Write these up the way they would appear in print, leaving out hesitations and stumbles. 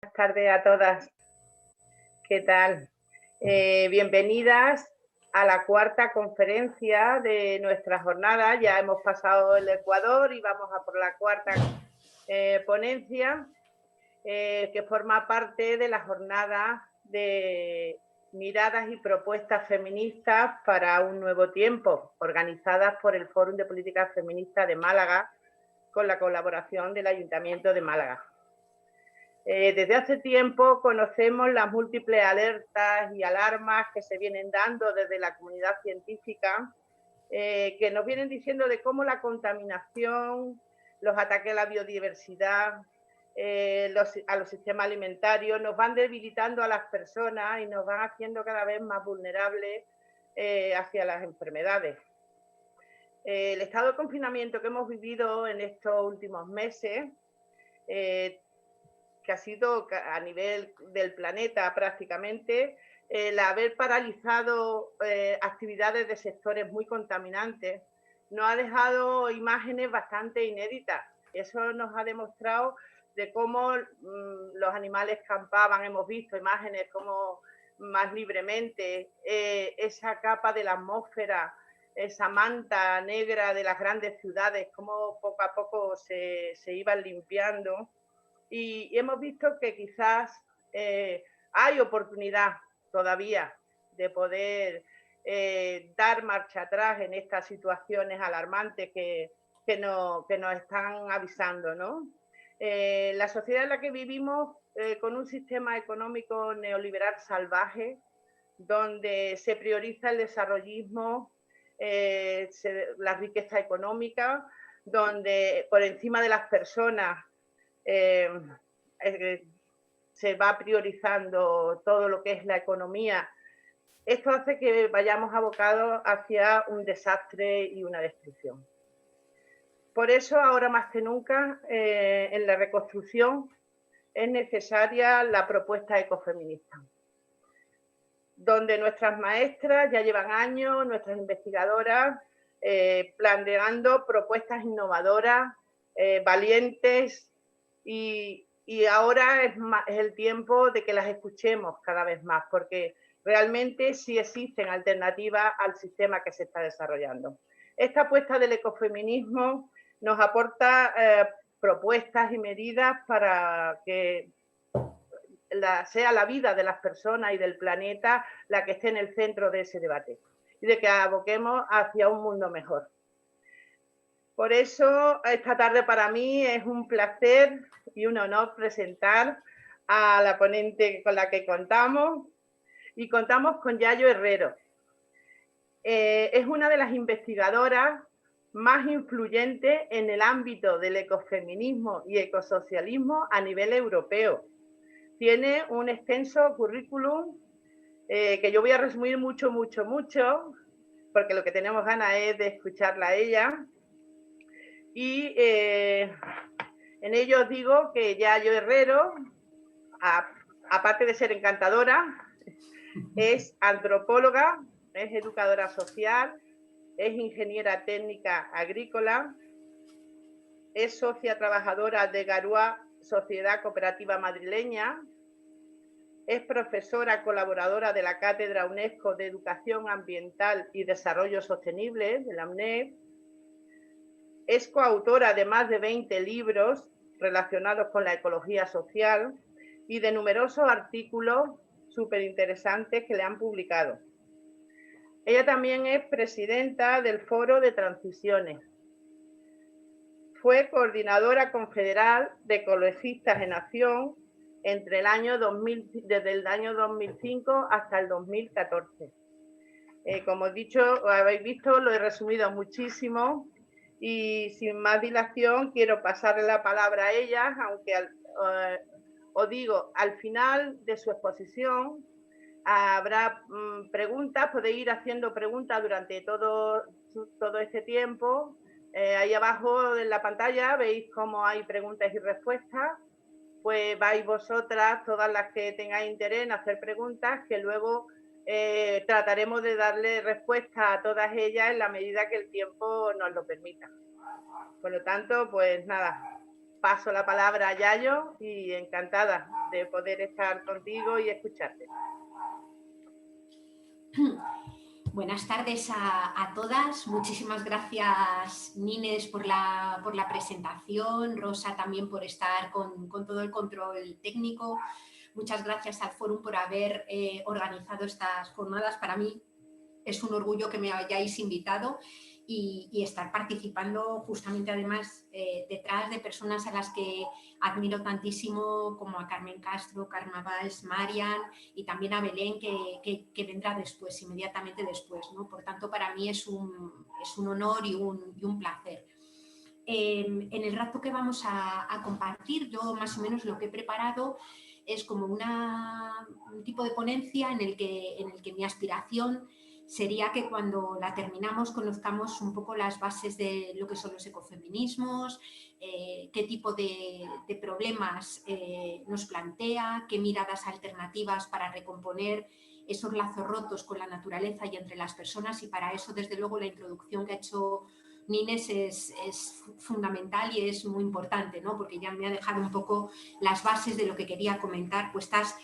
Buenas tardes a todas. ¿Qué tal? Bienvenidas a la cuarta conferencia de nuestra jornada. Ya hemos pasado el Ecuador y vamos a por la cuarta ponencia que forma parte de la jornada de miradas y propuestas feministas para un nuevo tiempo, organizadas por el Fórum de Políticas Feministas de Málaga con la colaboración del Ayuntamiento de Málaga. Desde hace tiempo conocemos las múltiples alertas y alarmas que se vienen dando desde la comunidad científica, que nos vienen diciendo de cómo la contaminación, los ataques a la biodiversidad, a los sistemas alimentarios, nos van debilitando a las personas y nos van haciendo cada vez más vulnerables hacia las enfermedades. El estado de confinamiento que hemos vivido en estos últimos meses, que ha sido a nivel del planeta prácticamente, el haber paralizado actividades de sectores muy contaminantes, nos ha dejado imágenes bastante inéditas. Eso nos ha demostrado de cómo los animales campaban, hemos visto imágenes como más libremente, esa capa de la atmósfera, esa manta negra de las grandes ciudades, cómo poco a poco se iban limpiando. Y hemos visto que quizás hay oportunidad todavía de poder dar marcha atrás en estas situaciones alarmantes que nos están avisando, ¿no? La sociedad en la que vivimos, con un sistema económico neoliberal salvaje, donde se prioriza el desarrollismo, la riqueza económica, donde por encima de las personas se va priorizando todo lo que es la economía. Esto hace que vayamos abocados hacia un desastre y una destrucción. Por eso, ahora más que nunca, en la reconstrucción es necesaria la propuesta ecofeminista, donde nuestras maestras ya llevan años, nuestras investigadoras, planteando propuestas innovadoras, valientes, y ahora es el tiempo de que las escuchemos cada vez más, porque realmente sí existen alternativas al sistema que se está desarrollando. Esta apuesta del ecofeminismo nos aporta propuestas y medidas para que sea la vida de las personas y del planeta la que esté en el centro de ese debate y de que aboquemos hacia un mundo mejor. Por eso, esta tarde para mí es un placer y un honor presentar a la ponente con la que contamos, y contamos con Yayo Herrero. Es una de las investigadoras más influyentes en el ámbito del ecofeminismo y ecosocialismo a nivel europeo. Tiene un extenso currículum que yo voy a resumir mucho, porque lo que tenemos ganas es de escucharla a ella. Y en ello os digo que Yayo Herrero, aparte de ser encantadora, es antropóloga, es educadora social, es ingeniera técnica agrícola, es socia trabajadora de Garúa Sociedad Cooperativa Madrileña, es profesora colaboradora de la Cátedra UNESCO de Educación Ambiental y Desarrollo Sostenible de la UNED, es coautora de más de 20 libros relacionados con la ecología social y de numerosos artículos súper interesantes que le han publicado. Ella también es presidenta del Foro de Transiciones. Fue coordinadora confederal de ecologistas en acción desde el año 2005 hasta el 2014. Como he dicho, habéis visto, lo he resumido muchísimo. Y sin más dilación, quiero pasarle la palabra a ella, aunque os digo, al final de su exposición habrá preguntas, podéis ir haciendo preguntas durante todo este tiempo. Ahí abajo en la pantalla veis cómo hay preguntas y respuestas. Pues vais vosotras, todas las que tengáis interés en hacer preguntas, que luego trataremos de darle respuesta a todas ellas en la medida que el tiempo nos lo permita. Por lo tanto, pues nada, paso la palabra a Yayo y encantada de poder estar contigo y escucharte. Buenas tardes a todas. Muchísimas gracias, Nines, por la presentación. Rosa también por estar con todo el control técnico. Muchas gracias al Fórum por haber organizado estas jornadas. Para mí es un orgullo que me hayáis invitado y estar participando justamente además detrás de personas a las que admiro tantísimo, como a Carmen Castro, Karma Valls, Marian y también a Belén que vendrá después, inmediatamente después, ¿no? Por tanto, para mí es un honor y un placer. En el rato que vamos a compartir, yo más o menos lo que he preparado es como un tipo de ponencia en el que mi aspiración sería que cuando la terminamos conozcamos un poco las bases de lo que son los ecofeminismos, qué tipo de problemas nos plantea, qué miradas alternativas para recomponer esos lazos rotos con la naturaleza y entre las personas, y para eso, desde luego, la introducción que ha hecho Nines es fundamental y es muy importante, ¿no? Porque ya me ha dejado un poco las bases de lo que quería comentar puestas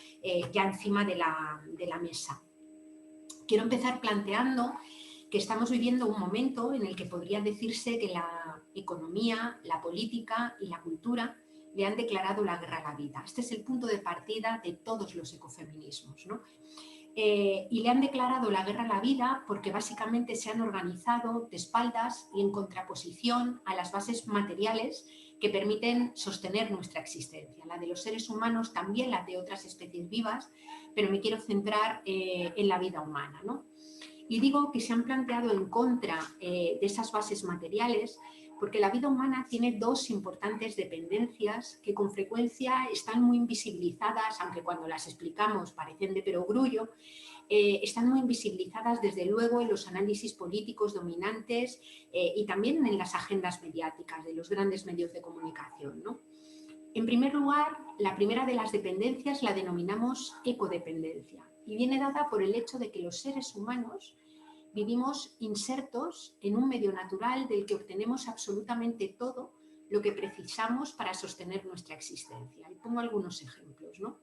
ya encima de la mesa. Quiero empezar planteando que estamos viviendo un momento en el que podría decirse que la economía, la política y la cultura le han declarado la guerra a la vida. Este es el punto de partida de todos los ecofeminismos, ¿no? Y le han declarado la guerra a la vida porque básicamente se han organizado de espaldas y en contraposición a las bases materiales que permiten sostener nuestra existencia, la de los seres humanos, también la de otras especies vivas, pero me quiero centrar en la vida humana, ¿no? Y digo que se han planteado en contra de esas bases materiales porque la vida humana tiene dos importantes dependencias que con frecuencia están muy invisibilizadas, aunque cuando las explicamos parecen de perogrullo, están muy invisibilizadas desde luego en los análisis políticos dominantes y también en las agendas mediáticas de los grandes medios de comunicación, ¿no? En primer lugar, la primera de las dependencias la denominamos ecodependencia y viene dada por el hecho de que los seres humanos vivimos insertos en un medio natural del que obtenemos absolutamente todo lo que precisamos para sostener nuestra existencia. Y pongo algunos ejemplos, ¿no?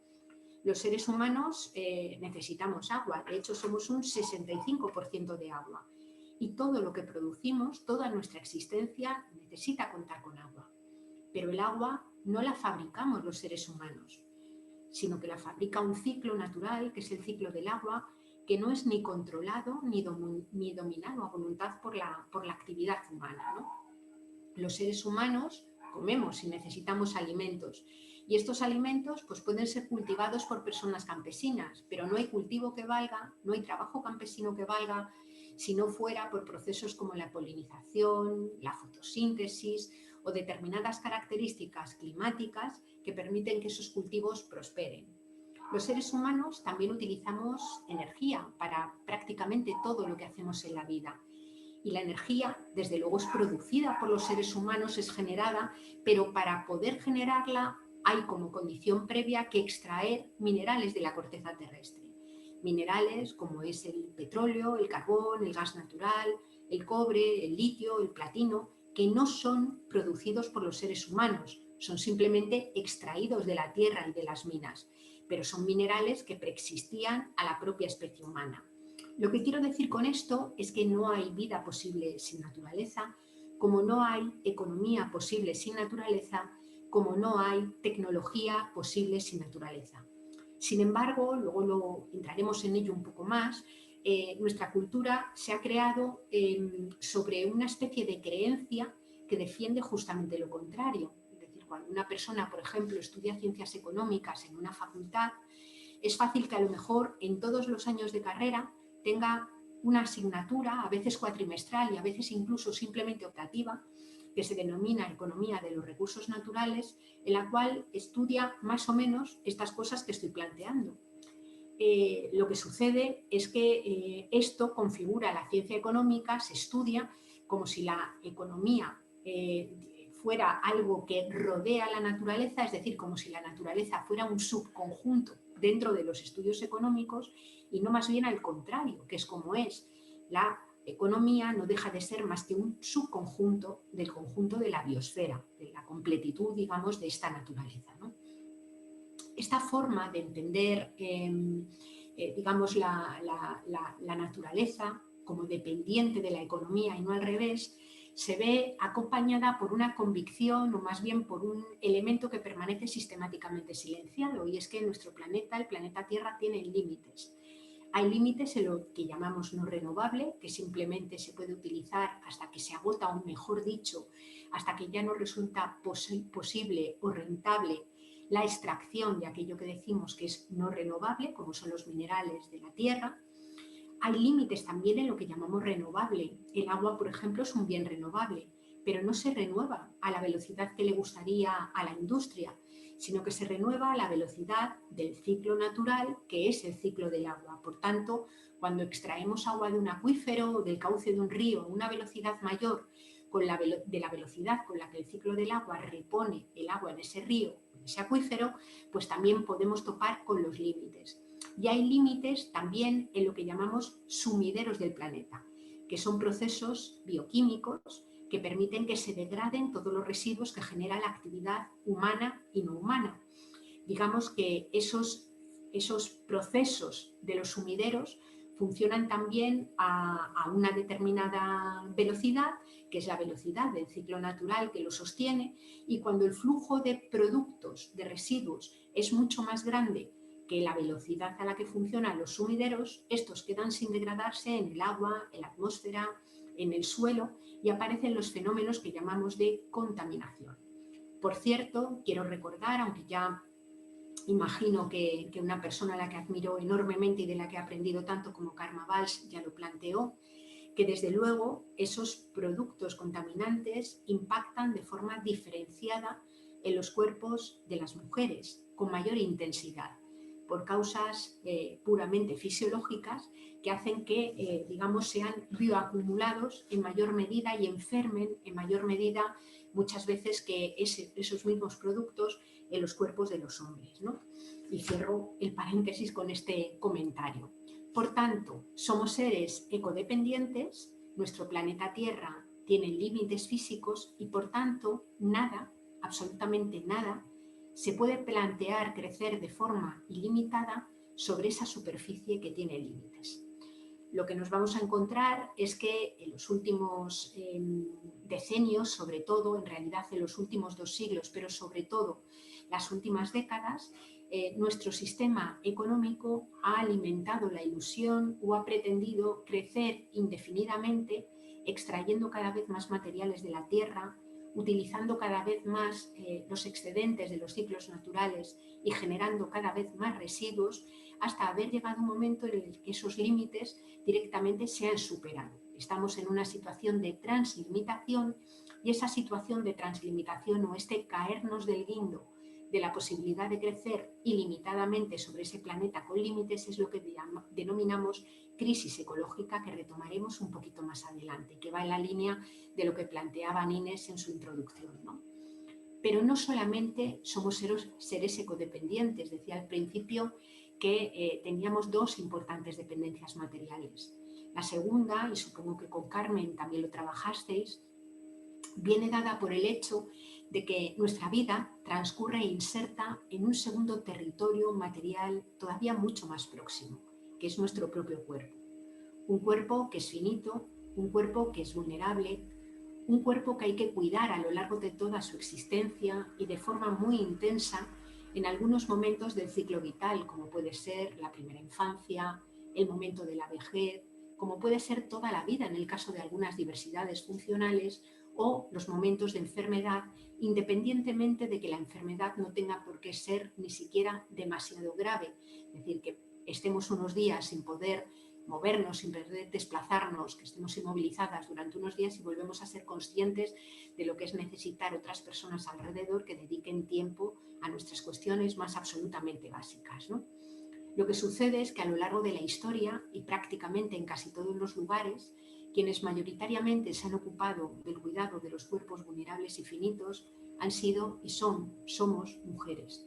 Los seres humanos necesitamos agua, de hecho somos un 65% de agua y todo lo que producimos, toda nuestra existencia necesita contar con agua. Pero el agua no la fabricamos los seres humanos, sino que la fabrica un ciclo natural, que es el ciclo del agua, que no es ni controlado ni dominado a voluntad por la actividad humana, ¿no? Los seres humanos comemos y necesitamos alimentos, y estos alimentos pues, pueden ser cultivados por personas campesinas, pero no hay cultivo que valga, no hay trabajo campesino que valga si no fuera por procesos como la polinización, la fotosíntesis o determinadas características climáticas que permiten que esos cultivos prosperen. Los seres humanos también utilizamos energía para prácticamente todo lo que hacemos en la vida. Y la energía, desde luego, es producida por los seres humanos, es generada, pero para poder generarla hay como condición previa que extraer minerales de la corteza terrestre. Minerales como es el petróleo, el carbón, el gas natural, el cobre, el litio, el platino, que no son producidos por los seres humanos, son simplemente extraídos de la tierra y de las minas, pero son minerales que preexistían a la propia especie humana. Lo que quiero decir con esto es que no hay vida posible sin naturaleza, como no hay economía posible sin naturaleza, como no hay tecnología posible sin naturaleza. Sin embargo, luego entraremos en ello un poco más, nuestra cultura se ha creado sobre una especie de creencia que defiende justamente lo contrario. Es decir, cuando una persona, por ejemplo, estudia ciencias económicas en una facultad, es fácil que a lo mejor en todos los años de carrera tenga una asignatura, a veces cuatrimestral y a veces incluso simplemente optativa, que se denomina Economía de los Recursos Naturales, en la cual estudia más o menos estas cosas que estoy planteando. Lo que sucede es que esto configura la ciencia económica, se estudia como si la economía fuera algo que rodea la naturaleza, es decir, como si la naturaleza fuera un subconjunto dentro de los estudios económicos y no más bien al contrario, que es como es. La economía no deja de ser más que un subconjunto del conjunto de la biosfera, de la completitud, digamos, de esta naturaleza, ¿no? Esta forma de entender, digamos, la naturaleza como dependiente de la economía y no al revés, se ve acompañada por una convicción o más bien por un elemento que permanece sistemáticamente silenciado, y es que nuestro planeta, el planeta Tierra, tiene límites. Hay límites en lo que llamamos no renovable, que simplemente se puede utilizar hasta que se agota, o mejor dicho, hasta que ya no resulta posible o rentable la extracción de aquello que decimos que es no renovable, como son los minerales de la tierra. Hay límites también en lo que llamamos renovable. El agua, por ejemplo, es un bien renovable, pero no se renueva a la velocidad que le gustaría a la industria, sino que se renueva a la velocidad del ciclo natural, que es el ciclo del agua. Por tanto, cuando extraemos agua de un acuífero o del cauce de un río a una velocidad mayor de la velocidad con la que el ciclo del agua repone el agua en ese río, en ese acuífero, pues también podemos topar con los límites. Y hay límites también en lo que llamamos sumideros del planeta, que son procesos bioquímicos que permiten que se degraden todos los residuos que genera la actividad humana y no humana. Digamos que esos procesos de los sumideros funcionan también a una determinada velocidad, que es la velocidad del ciclo natural que lo sostiene, y cuando el flujo de productos, de residuos, es mucho más grande que la velocidad a la que funcionan los sumideros, estos quedan sin degradarse en el agua, en la atmósfera, en el suelo, y aparecen los fenómenos que llamamos de contaminación. Por cierto, quiero recordar, aunque ya imagino que una persona a la que admiro enormemente y de la que he aprendido tanto como Karma Walsh ya lo planteó, que desde luego esos productos contaminantes impactan de forma diferenciada en los cuerpos de las mujeres, con mayor intensidad, por causas puramente fisiológicas que hacen que, digamos, sean bioacumulados en mayor medida y enfermen en mayor medida muchas veces que esos mismos productos en los cuerpos de los hombres, ¿no? Y cierro el paréntesis con este comentario. Por tanto, somos seres ecodependientes, nuestro planeta Tierra tiene límites físicos y por tanto nada, absolutamente nada, se puede plantear crecer de forma ilimitada sobre esa superficie que tiene límites. Lo que nos vamos a encontrar es que en los últimos decenios, sobre todo, en realidad en los últimos 2 siglos, pero sobre todo las últimas décadas, nuestro sistema económico ha alimentado la ilusión o ha pretendido crecer indefinidamente, extrayendo cada vez más materiales de la tierra, utilizando cada vez más los excedentes de los ciclos naturales y generando cada vez más residuos, hasta haber llegado un momento en el que esos límites directamente se han superado. Estamos en una situación de translimitación y esa situación de translimitación o este caernos del guindo de la posibilidad de crecer ilimitadamente sobre ese planeta con límites es lo que denominamos crisis ecológica, que retomaremos un poquito más adelante, que va en la línea de lo que planteaba Nines en su introducción, ¿no? Pero no solamente somos seres ecodependientes, decía al principio que teníamos 2 importantes dependencias materiales. La segunda, y supongo que con Carmen también lo trabajasteis, viene dada por el hecho de que nuestra vida transcurre e inserta en un segundo territorio material todavía mucho más próximo, que es nuestro propio cuerpo. Un cuerpo que es finito, un cuerpo que es vulnerable, un cuerpo que hay que cuidar a lo largo de toda su existencia y de forma muy intensa en algunos momentos del ciclo vital, como puede ser la primera infancia, el momento de la vejez, como puede ser toda la vida en el caso de algunas diversidades funcionales, o los momentos de enfermedad, independientemente de que la enfermedad no tenga por qué ser ni siquiera demasiado grave. Es decir, que estemos unos días sin poder movernos, sin poder desplazarnos, que estemos inmovilizadas durante unos días y volvemos a ser conscientes de lo que es necesitar otras personas alrededor que dediquen tiempo a nuestras cuestiones más absolutamente básicas, ¿no? Lo que sucede es que a lo largo de la historia y prácticamente en casi todos los lugares, quienes mayoritariamente se han ocupado del cuidado de los cuerpos vulnerables y finitos han sido y somos mujeres.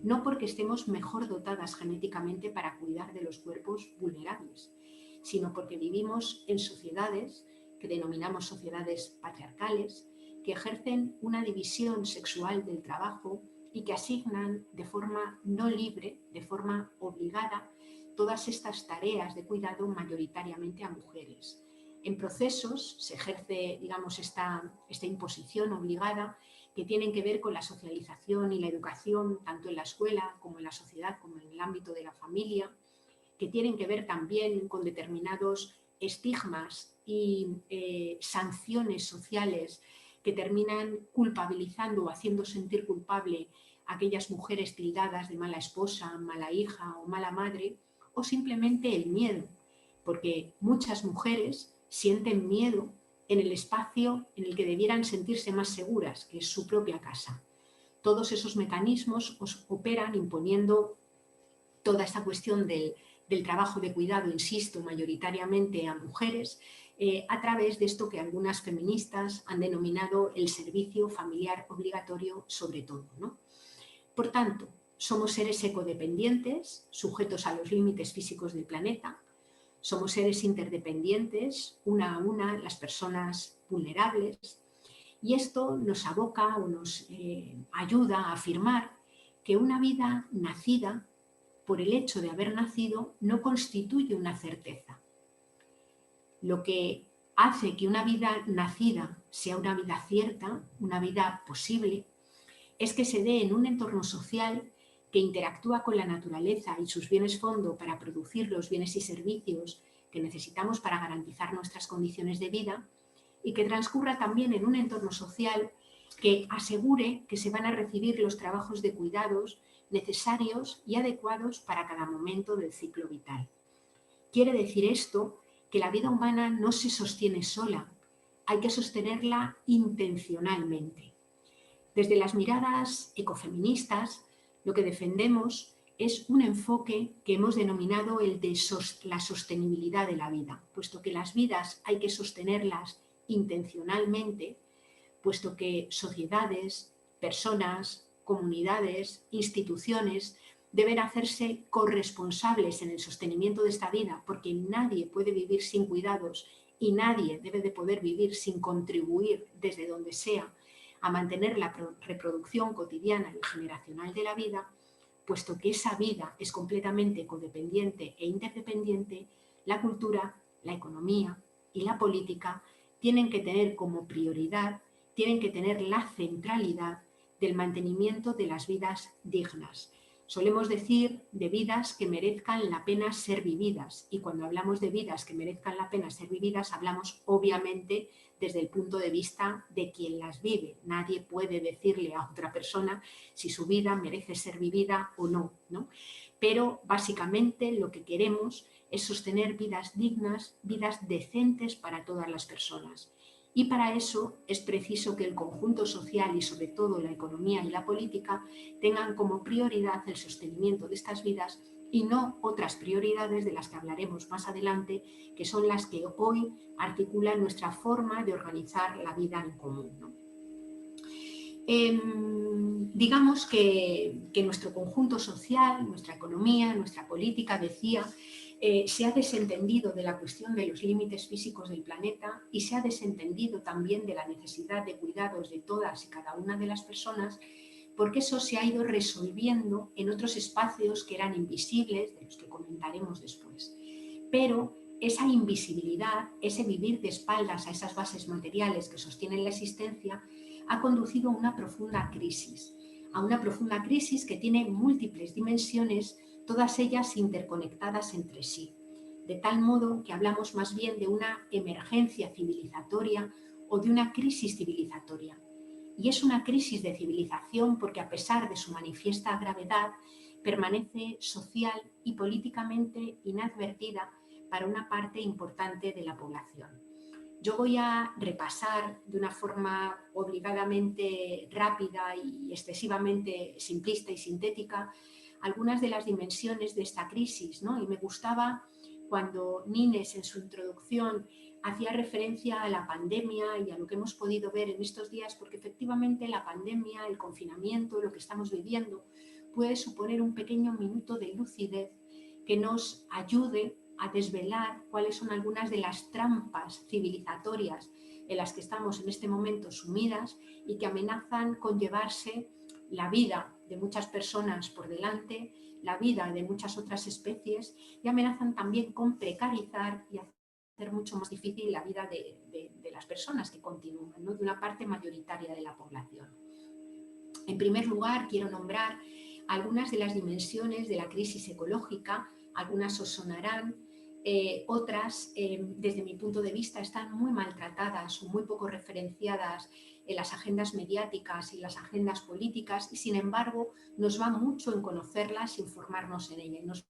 No porque estemos mejor dotadas genéticamente para cuidar de los cuerpos vulnerables, sino porque vivimos en sociedades que denominamos sociedades patriarcales, que ejercen una división sexual del trabajo y que asignan de forma no libre, de forma obligada, todas estas tareas de cuidado mayoritariamente a mujeres. En procesos se ejerce, digamos, esta imposición obligada que tienen que ver con la socialización y la educación, tanto en la escuela como en la sociedad, como en el ámbito de la familia, que tienen que ver también con determinados estigmas y sanciones sociales que terminan culpabilizando o haciendo sentir culpable a aquellas mujeres tildadas de mala esposa, mala hija o mala madre, o simplemente el miedo, porque muchas mujeres sienten miedo en el espacio en el que debieran sentirse más seguras, que es su propia casa. Todos esos mecanismos operan imponiendo toda esta cuestión del trabajo de cuidado, insisto, mayoritariamente a mujeres, a través de esto que algunas feministas han denominado el servicio familiar obligatorio sobre todo, ¿no? Por tanto, somos seres ecodependientes, sujetos a los límites físicos del planeta, somos seres interdependientes, una a una, las personas vulnerables, y esto nos aboca o nos ayuda a afirmar que una vida nacida, por el hecho de haber nacido, no constituye una certeza. Lo que hace que una vida nacida sea una vida cierta, una vida posible, es que se dé en un entorno social que interactúa con la naturaleza y sus bienes fondo para producir los bienes y servicios que necesitamos para garantizar nuestras condiciones de vida, y que transcurra también en un entorno social que asegure que se van a recibir los trabajos de cuidados necesarios y adecuados para cada momento del ciclo vital. Quiere decir esto que la vida humana no se sostiene sola, hay que sostenerla intencionalmente. Desde las miradas ecofeministas, lo que defendemos es un enfoque que hemos denominado el de la sostenibilidad de la vida, puesto que las vidas hay que sostenerlas intencionalmente, puesto que sociedades, personas, comunidades, instituciones deben hacerse corresponsables en el sostenimiento de esta vida, porque nadie puede vivir sin cuidados y nadie debe de poder vivir sin contribuir desde donde sea a mantener la reproducción cotidiana y generacional de la vida. Puesto que esa vida es completamente codependiente e interdependiente, la cultura, la economía y la política tienen que tener como prioridad, tienen que tener la centralidad del mantenimiento de las vidas dignas. Solemos decir de vidas que merezcan la pena ser vividas, y cuando hablamos de vidas que merezcan la pena ser vividas, hablamos obviamente desde el punto de vista de quien las vive. Nadie puede decirle a otra persona si su vida merece ser vivida o no, ¿no? Pero básicamente lo que queremos es sostener vidas dignas, vidas decentes para todas las personas. Y para eso es preciso que el conjunto social y sobre todo la economía y la política tengan como prioridad el sostenimiento de estas vidas y no otras prioridades de las que hablaremos más adelante, que son las que hoy articulan nuestra forma de organizar la vida en común, ¿no? Digamos que nuestro conjunto social, nuestra economía, nuestra política, decía, se ha desentendido de la cuestión de los límites físicos del planeta y se ha desentendido también de la necesidad de cuidados de todas y cada una de las personas, porque eso se ha ido resolviendo en otros espacios que eran invisibles, de los que comentaremos después. Pero esa invisibilidad, ese vivir de espaldas a esas bases materiales que sostienen la existencia, ha conducido a una profunda crisis que tiene múltiples dimensiones, todas ellas interconectadas entre sí, de tal modo que hablamos más bien de una emergencia civilizatoria o de una crisis civilizatoria. Y es una crisis de civilización porque, a pesar de su manifiesta gravedad, permanece social y políticamente inadvertida para una parte importante de la población. Yo voy a repasar de una forma obligadamente rápida y excesivamente simplista y sintética algunas de las dimensiones de esta crisis, ¿no? Y me gustaba cuando Nines en su introducción hacía referencia a la pandemia y a lo que hemos podido ver en estos días, porque efectivamente la pandemia, el confinamiento, lo que estamos viviendo, puede suponer un pequeño minuto de lucidez que nos ayude a desvelar cuáles son algunas de las trampas civilizatorias en las que estamos en este momento sumidas y que amenazan con llevarse la vida de muchas personas por delante, la vida de muchas otras especies, y amenazan también con precarizar y hacer mucho más difícil la vida de las personas que continúan, ¿no? De una parte mayoritaria de la población. En primer lugar, quiero nombrar algunas de las dimensiones de la crisis ecológica. Algunas os sonarán, otras, desde mi punto de vista, están muy maltratadas o muy poco referenciadas en las agendas mediáticas y las agendas políticas, y sin embargo nos va mucho en conocerlas y informarnos en ellas. Nos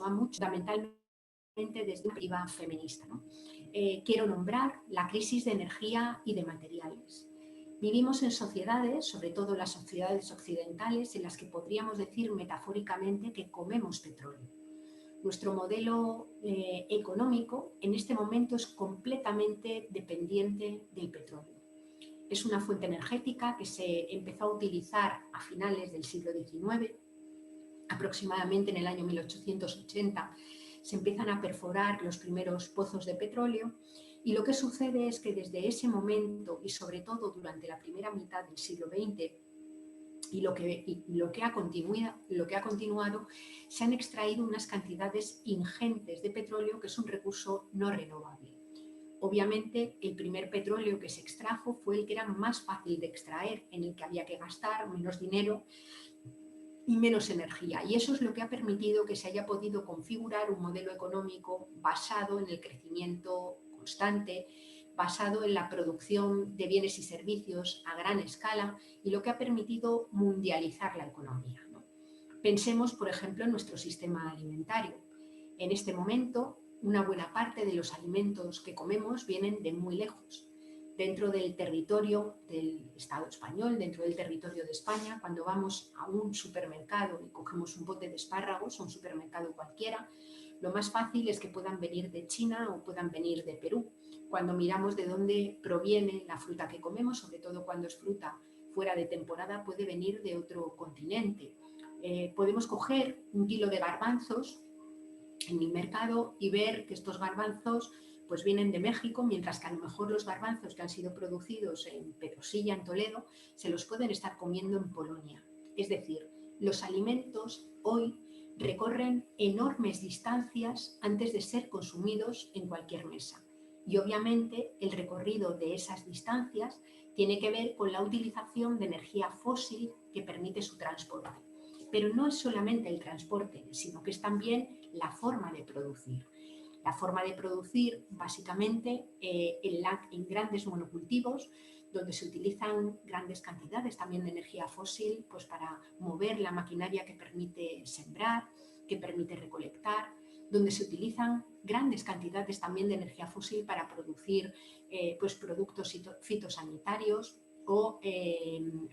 va mucho, fundamentalmente desde una perspectiva feminista, ¿no? Quiero nombrar la crisis de energía y de materiales. Vivimos en sociedades, sobre todo las sociedades occidentales, en las que podríamos decir metafóricamente que comemos petróleo. Nuestro modelo económico en este momento es completamente dependiente del petróleo. Es una fuente energética que se empezó a utilizar a finales del siglo XIX, aproximadamente en el año 1880 se empiezan a perforar los primeros pozos de petróleo, y lo que sucede es que desde ese momento y sobre todo durante la primera mitad del siglo XX y lo que ha continuado, se han extraído unas cantidades ingentes de petróleo, que es un recurso no renovable. Obviamente, el primer petróleo que se extrajo fue el que era más fácil de extraer, en el que había que gastar menos dinero y menos energía. Y eso es lo que ha permitido que se haya podido configurar un modelo económico basado en el crecimiento constante, basado en la producción de bienes y servicios a gran escala, y lo que ha permitido mundializar la economía, ¿no? Pensemos, por ejemplo, en nuestro sistema alimentario. En este momento, una buena parte de los alimentos que comemos vienen de muy lejos. Dentro del territorio del Estado español, dentro del territorio de España, cuando vamos a un supermercado y cogemos un bote de espárragos, un supermercado cualquiera, lo más fácil es que puedan venir de China o puedan venir de Perú. Cuando miramos de dónde proviene la fruta que comemos, sobre todo cuando es fruta fuera de temporada, puede venir de otro continente. Podemos coger un kilo de garbanzos en el mercado y ver que estos garbanzos pues vienen de México, mientras que a lo mejor los garbanzos que han sido producidos en Petrosilla, en Toledo, se los pueden estar comiendo en Polonia. Es decir, los alimentos hoy recorren enormes distancias antes de ser consumidos en cualquier mesa. Y obviamente el recorrido de esas distancias tiene que ver con la utilización de energía fósil que permite su transporte. Pero no es solamente el transporte, sino que es también la forma de producir. La forma de producir, básicamente, en grandes monocultivos, donde se utilizan grandes cantidades también de energía fósil, pues para mover la maquinaria que permite sembrar, que permite recolectar, donde se utilizan grandes cantidades también de energía fósil para producir pues productos fitosanitarios o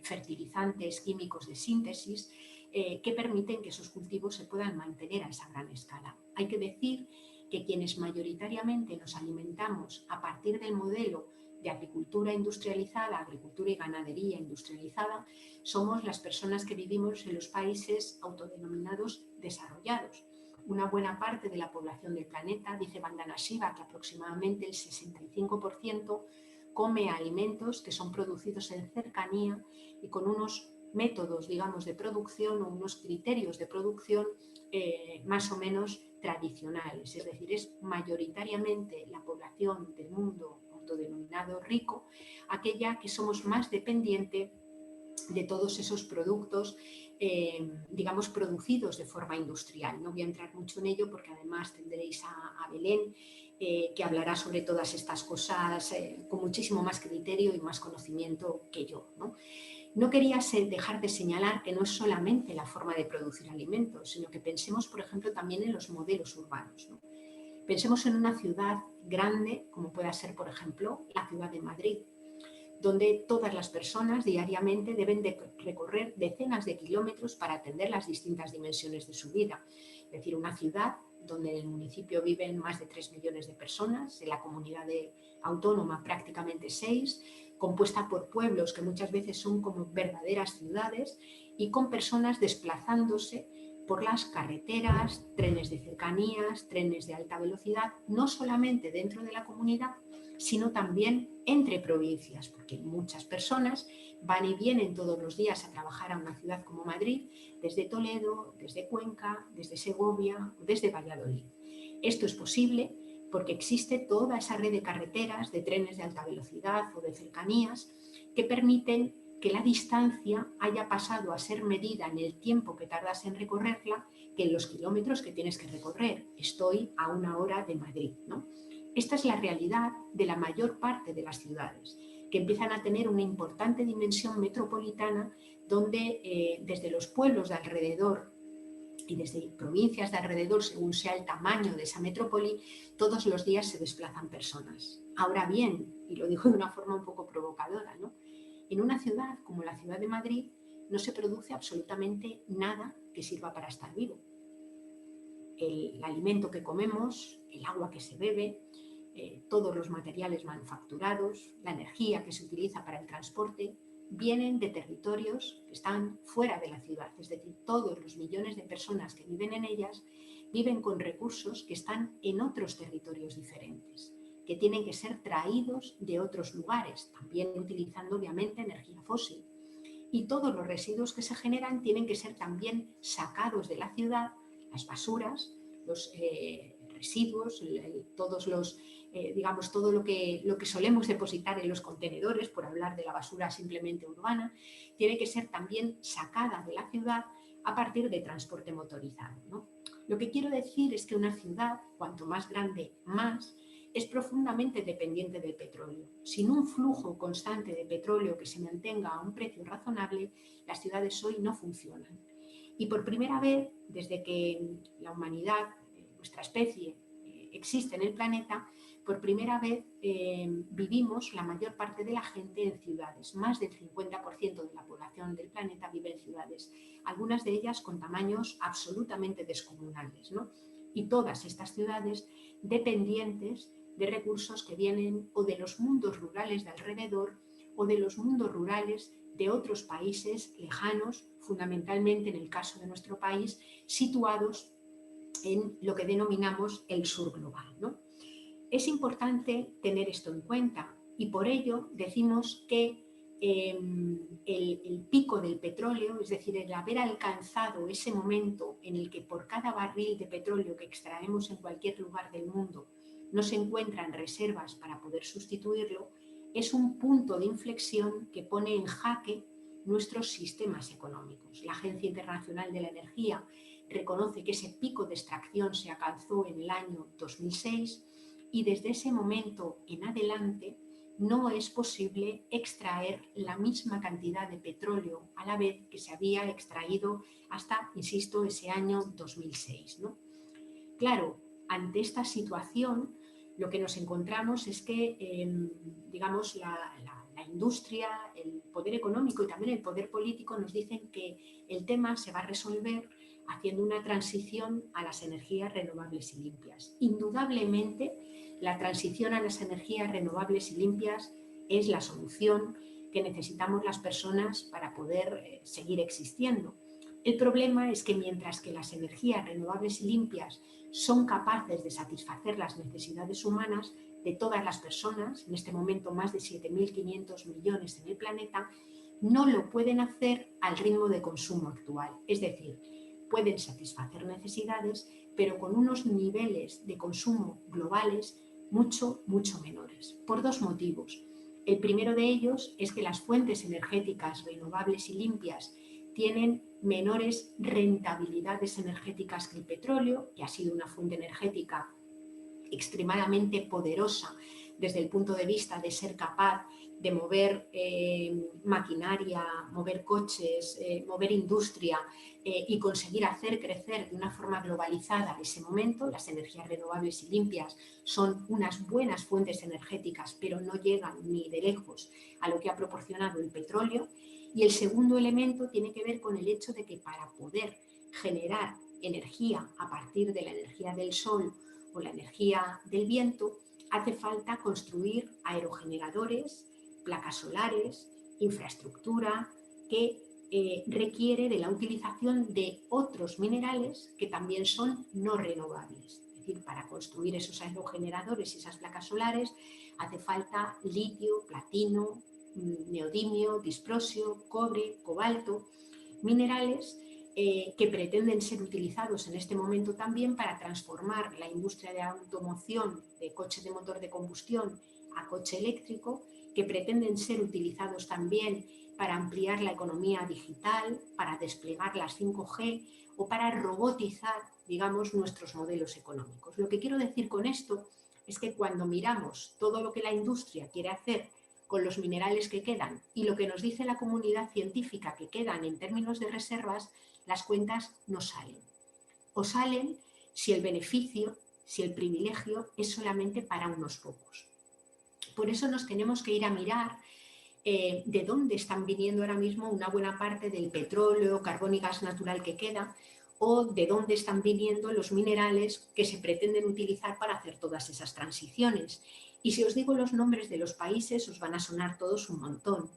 fertilizantes químicos de síntesis, que permiten que esos cultivos se puedan mantener a esa gran escala. Hay que decir que quienes mayoritariamente nos alimentamos a partir del modelo de agricultura industrializada, agricultura y ganadería industrializada, somos las personas que vivimos en los países autodenominados desarrollados. Una buena parte de la población del planeta, dice Vandana Shiva, que aproximadamente el 65% come alimentos que son producidos en cercanía y con unos métodos, digamos, de producción o unos criterios de producción más o menos tradicionales. Es decir, es mayoritariamente la población del mundo autodenominado rico aquella que somos más dependiente de todos esos productos, digamos, producidos de forma industrial. No voy a entrar mucho en ello porque además tendréis a Belén, que hablará sobre todas estas cosas con muchísimo más criterio y más conocimiento que yo, ¿no? No quería dejar de señalar que no es solamente la forma de producir alimentos, sino que pensemos, por ejemplo, también en los modelos urbanos, ¿no? Pensemos en una ciudad grande, como pueda ser, por ejemplo, la ciudad de Madrid, donde todas las personas diariamente deben de recorrer decenas de kilómetros para atender las distintas dimensiones de su vida. Es decir, una ciudad donde en el municipio viven más de 3 millones de personas, en la comunidad autónoma prácticamente 6, compuesta por pueblos que muchas veces son como verdaderas ciudades y con personas desplazándose por las carreteras, trenes de cercanías, trenes de alta velocidad, no solamente dentro de la comunidad, sino también entre provincias, porque muchas personas van y vienen todos los días a trabajar a una ciudad como Madrid, desde Toledo, desde Cuenca, desde Segovia o desde Valladolid. Esto es posible porque existe toda esa red de carreteras, de trenes de alta velocidad o de cercanías que permiten que la distancia haya pasado a ser medida en el tiempo que tardas en recorrerla que en los kilómetros que tienes que recorrer. Estoy a 1 hora de Madrid, ¿no? Esta es la realidad de la mayor parte de las ciudades, que empiezan a tener una importante dimensión metropolitana donde desde los pueblos de alrededor y desde provincias de alrededor, según sea el tamaño de esa metrópoli, todos los días se desplazan personas. Ahora bien, y lo digo de una forma un poco provocadora, ¿no? En una ciudad como la ciudad de Madrid no se produce absolutamente nada que sirva para estar vivo. El alimento que comemos, el agua que se bebe, todos los materiales manufacturados, la energía que se utiliza para el transporte, vienen de territorios que están fuera de la ciudad. Es decir, todos los millones de personas que viven en ellas viven con recursos que están en otros territorios diferentes, que tienen que ser traídos de otros lugares, también utilizando obviamente energía fósil. Y todos los residuos que se generan tienen que ser también sacados de la ciudad, las basuras, los residuos, todos los, digamos, todo lo que solemos depositar en los contenedores, por hablar de la basura simplemente urbana, tiene que ser también sacada de la ciudad a partir de transporte motorizado, ¿no? Lo que quiero decir es que una ciudad, cuanto más grande, más, es profundamente dependiente del petróleo. Sin un flujo constante de petróleo que se mantenga a un precio razonable, las ciudades hoy no funcionan. Y por primera vez, desde que la humanidad, nuestra especie, existe en el planeta, por primera vez vivimos la mayor parte de la gente en ciudades. Más del 50% de la población del planeta vive en ciudades, algunas de ellas con tamaños absolutamente descomunales, ¿no? Y todas estas ciudades dependientes de recursos que vienen o de los mundos rurales de alrededor o de los mundos rurales de otros países lejanos, fundamentalmente en el caso de nuestro país, situados en lo que denominamos el sur global, ¿no? Es importante tener esto en cuenta y por ello decimos que el pico del petróleo, es decir, el haber alcanzado ese momento en el que por cada barril de petróleo que extraemos en cualquier lugar del mundo no se encuentran reservas para poder sustituirlo, es un punto de inflexión que pone en jaque nuestros sistemas económicos. La Agencia Internacional de la Energía reconoce que ese pico de extracción se alcanzó en el año 2006 y desde ese momento en adelante no es posible extraer la misma cantidad de petróleo a la vez que se había extraído hasta, insisto, ese año 2006, ¿no? Claro, ante esta situación lo que nos encontramos es que, digamos, la industria, el poder económico y también el poder político nos dicen que el tema se va a resolver haciendo una transición a las energías renovables y limpias. Indudablemente, la transición a las energías renovables y limpias es la solución que necesitamos las personas para poder seguir existiendo. El problema es que mientras que las energías renovables y limpias son capaces de satisfacer las necesidades humanas de todas las personas, en este momento más de 7.500 millones en el planeta, no lo pueden hacer al ritmo de consumo actual. Es decir, pueden satisfacer necesidades, pero con unos niveles de consumo globales mucho, mucho menores, por dos motivos. El primero de ellos es que las fuentes energéticas renovables y limpias tienen menores rentabilidades energéticas que el petróleo, que ha sido una fuente energética extremadamente poderosa desde el punto de vista de ser capaz de mover maquinaria, mover coches, mover industria y conseguir hacer crecer de una forma globalizada ese momento. Las energías renovables y limpias son unas buenas fuentes energéticas, pero no llegan ni de lejos a lo que ha proporcionado el petróleo. Y el segundo elemento tiene que ver con el hecho de que para poder generar energía a partir de la energía del sol o la energía del viento, hace falta construir aerogeneradores, placas solares, infraestructura que requiere de la utilización de otros minerales que también son no renovables. Es decir, para construir esos aerogeneradores y esas placas solares hace falta litio, platino, neodimio, disprosio, cobre, cobalto, minerales que pretenden ser utilizados en este momento también para transformar la industria de automoción de coche de motor de combustión a coche eléctrico, que pretenden ser utilizados también para ampliar la economía digital, para desplegar las 5G o para robotizar, digamos, nuestros modelos económicos. Lo que quiero decir con esto es que cuando miramos todo lo que la industria quiere hacer con los minerales que quedan y lo que nos dice la comunidad científica que quedan en términos de reservas, las cuentas no salen. O salen si el beneficio, si el privilegio es solamente para unos pocos. Por eso nos tenemos que ir a mirar de dónde están viniendo ahora mismo una buena parte del petróleo, carbón y gas natural que queda, o de dónde están viniendo los minerales que se pretenden utilizar para hacer todas esas transiciones. Y si os digo los nombres de los países, os van a sonar todos un montón.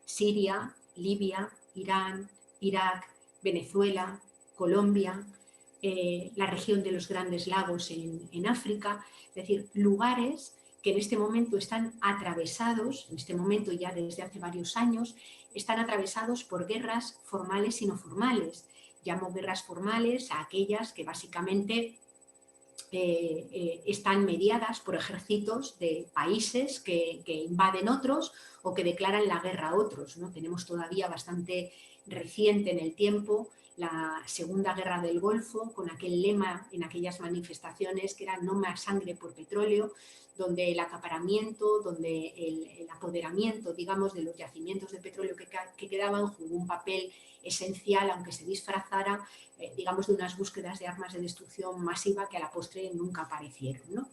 Siria, Libia, Irán, Irak, Venezuela, Colombia, la región de los Grandes Lagos en África, es decir, lugares que en este momento están atravesados, en este momento ya desde hace varios años, están atravesados por guerras formales y no formales. Llamo guerras formales a aquellas que básicamente están mediadas por ejércitos de países que invaden otros o que declaran la guerra a otros, ¿no? Tenemos todavía bastante reciente en el tiempo la Segunda Guerra del Golfo, con aquel lema en aquellas manifestaciones que era no más sangre por petróleo, donde el acaparamiento, donde el apoderamiento, digamos, de los yacimientos de petróleo que quedaban jugó un papel esencial, aunque se disfrazara, digamos, de unas búsquedas de armas de destrucción masiva que a la postre nunca aparecieron, ¿no?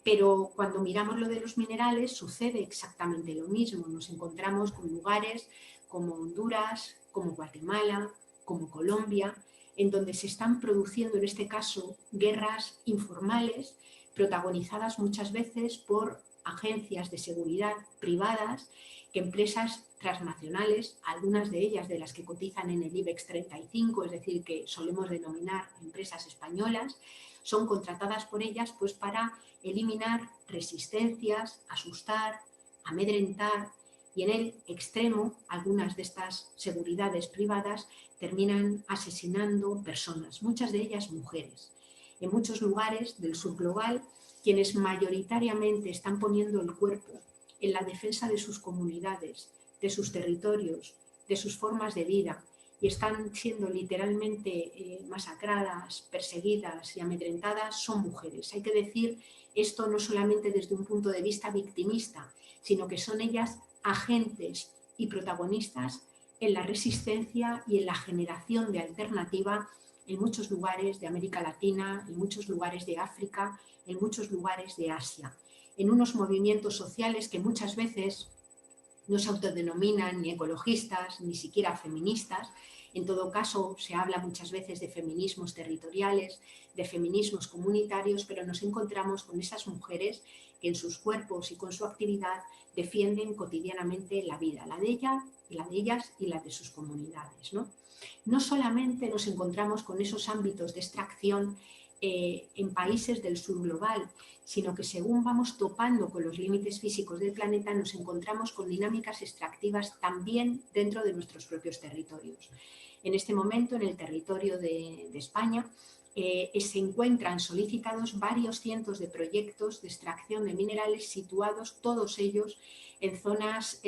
Pero cuando miramos lo de los minerales sucede exactamente lo mismo. Nos encontramos con lugares como Honduras, como Guatemala, como Colombia, en donde se están produciendo, en este caso, guerras informales, protagonizadas muchas veces por agencias de seguridad privadas, que empresas transnacionales, algunas de ellas de las que cotizan en el IBEX 35, es decir, que solemos denominar empresas españolas, son contratadas por ellas pues para eliminar resistencias, asustar, amedrentar, y en el extremo algunas de estas seguridades privadas terminan asesinando personas, muchas de ellas mujeres. En muchos lugares del sur global, quienes mayoritariamente están poniendo el cuerpo en la defensa de sus comunidades, de sus territorios, de sus formas de vida, y están siendo literalmente masacradas, perseguidas y amedrentadas, son mujeres. Hay que decir esto no solamente desde un punto de vista victimista, sino que son ellas agentes y protagonistas en la resistencia y en la generación de alternativa en muchos lugares de América Latina, en muchos lugares de África, en muchos lugares de Asia, en unos movimientos sociales que muchas veces no se autodenominan ni ecologistas, ni siquiera feministas. En todo caso, se habla muchas veces de feminismos territoriales, de feminismos comunitarios, pero nos encontramos con esas mujeres que en sus cuerpos y con su actividad defienden cotidianamente la vida, la de ellas y la de sus comunidades, ¿no? No solamente nos encontramos con esos ámbitos de extracción en países del sur global, sino que según vamos topando con los límites físicos del planeta, nos encontramos con dinámicas extractivas también dentro de nuestros propios territorios. En este momento, en el territorio de España, se encuentran solicitados varios cientos de proyectos de extracción de minerales situados, todos ellos, en zonas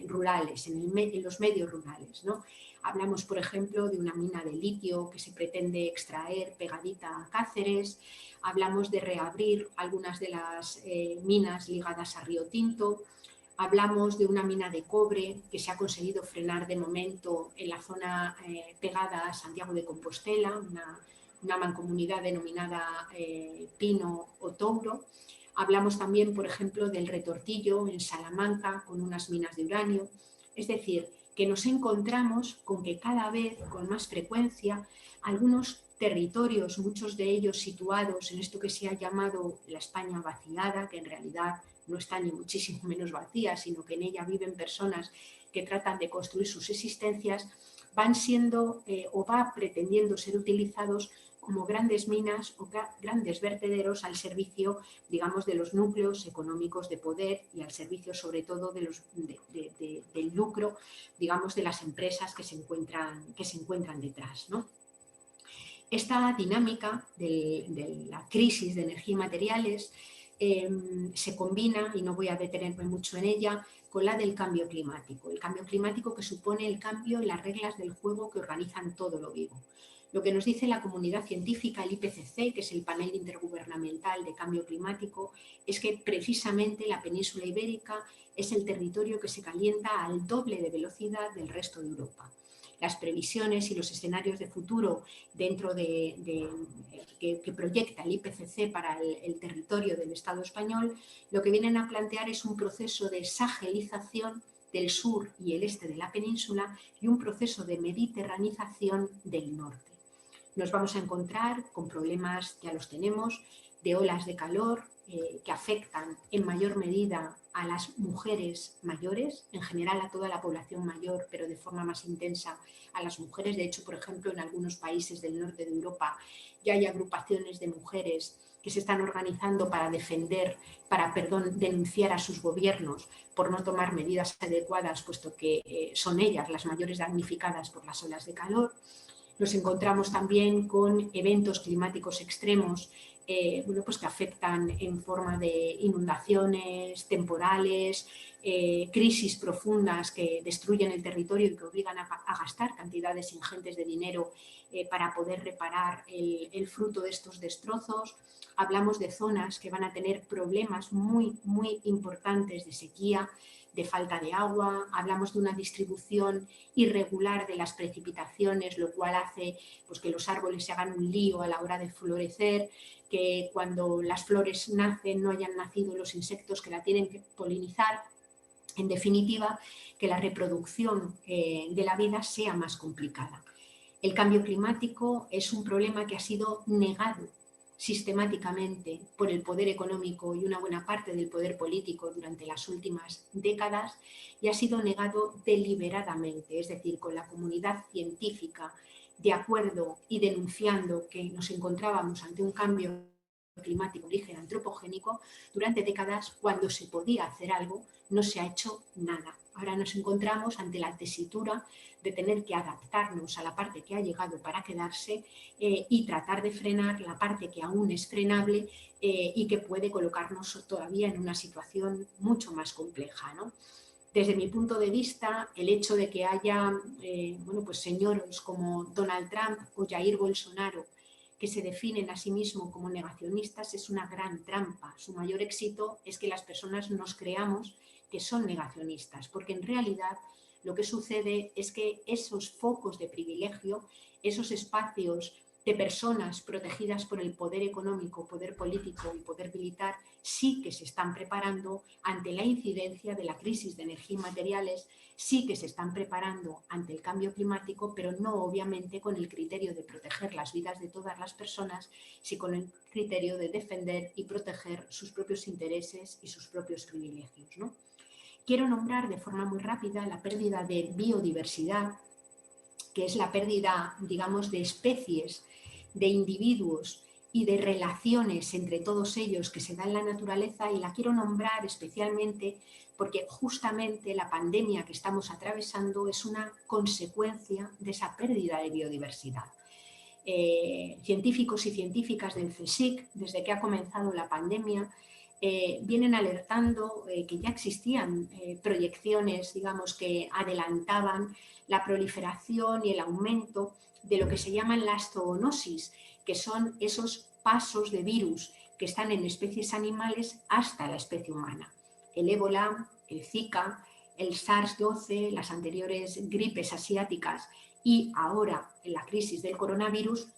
rurales, en los medios rurales, ¿no? Hablamos, por ejemplo, de una mina de litio que se pretende extraer pegadita a Cáceres. Hablamos de reabrir algunas de las minas ligadas a Río Tinto. Hablamos de una mina de cobre que se ha conseguido frenar de momento en la zona pegada a Santiago de Compostela, una mancomunidad denominada Pino o Touro. Hablamos también, por ejemplo, del Retortillo en Salamanca con unas minas de uranio. Es decir, que nos encontramos con que cada vez con más frecuencia algunos territorios, muchos de ellos situados en esto que se ha llamado la España vaciada, que en realidad no está ni muchísimo menos vacía, sino que en ella viven personas que tratan de construir sus existencias, van siendo o va pretendiendo ser utilizados como grandes minas o grandes vertederos al servicio, digamos, de los núcleos económicos de poder y al servicio sobre todo de del lucro, digamos, de las empresas que se encuentran detrás, ¿no? Esta dinámica de la crisis de energía y materiales se combina, y no voy a detenerme mucho en ella, con la del cambio climático. El cambio climático que supone el cambio en las reglas del juego que organizan todo lo vivo. Lo que nos dice la comunidad científica, el IPCC, que es el panel intergubernamental de cambio climático, es que precisamente la península ibérica es el territorio que se calienta al doble de velocidad del resto de Europa. Las previsiones y los escenarios de futuro dentro que proyecta el IPCC para el territorio del Estado español, lo que vienen a plantear es un proceso de sagelización del sur y el este de la península y un proceso de mediterranización del norte. Nos vamos a encontrar con problemas, ya los tenemos, de olas de calor que afectan en mayor medida a las mujeres mayores, en general a toda la población mayor, pero de forma más intensa a las mujeres. De hecho, por ejemplo, en algunos países del norte de Europa ya hay agrupaciones de mujeres que se están organizando para denunciar a sus gobiernos por no tomar medidas adecuadas, puesto que son ellas las mayores damnificadas por las olas de calor. Nos encontramos también con eventos climáticos extremos pues que afectan en forma de inundaciones, temporales, crisis profundas que destruyen el territorio y que obligan a gastar cantidades ingentes de dinero para poder reparar el fruto de estos destrozos. Hablamos de zonas que van a tener problemas muy, muy importantes de sequía, de falta de agua, hablamos de una distribución irregular de las precipitaciones, lo cual hace pues, que los árboles se hagan un lío a la hora de florecer, que cuando las flores nacen no hayan nacido los insectos que la tienen que polinizar. En definitiva, que la reproducción de la vida sea más complicada. El cambio climático es un problema que ha sido negado sistemáticamente por el poder económico y una buena parte del poder político durante las últimas décadas y ha sido negado deliberadamente, es decir, con la comunidad científica de acuerdo y denunciando que nos encontrábamos ante un cambio climático de origen antropogénico. Durante décadas, cuando se podía hacer algo, no se ha hecho nada. Ahora nos encontramos ante la tesitura de tener que adaptarnos a la parte que ha llegado para quedarse y tratar de frenar la parte que aún es frenable y que puede colocarnos todavía en una situación mucho más compleja, ¿no? Desde mi punto de vista, el hecho de que haya pues señores como Donald Trump o Jair Bolsonaro que se definen a sí mismos como negacionistas es una gran trampa. Su mayor éxito es que las personas nos creamos que son negacionistas, porque en realidad lo que sucede es que esos focos de privilegio, esos espacios de personas protegidas por el poder económico, poder político y poder militar, sí que se están preparando ante la incidencia de la crisis de energía y materiales, sí que se están preparando ante el cambio climático, pero no obviamente con el criterio de proteger las vidas de todas las personas, sino con el criterio de defender y proteger sus propios intereses y sus propios privilegios, ¿no? Quiero nombrar de forma muy rápida la pérdida de biodiversidad, que es la pérdida, digamos, de especies, de individuos y de relaciones entre todos ellos que se da en la naturaleza, y la quiero nombrar especialmente porque justamente la pandemia que estamos atravesando es una consecuencia de esa pérdida de biodiversidad. Científicos y científicas del CSIC, desde que ha comenzado la pandemia, vienen alertando que ya existían proyecciones, digamos, que adelantaban la proliferación y el aumento de lo que se llaman las zoonosis, que son esos pasos de virus que están en especies animales hasta la especie humana. El ébola, el Zika, el SARS-12, las anteriores gripes asiáticas y ahora en la crisis del coronavirus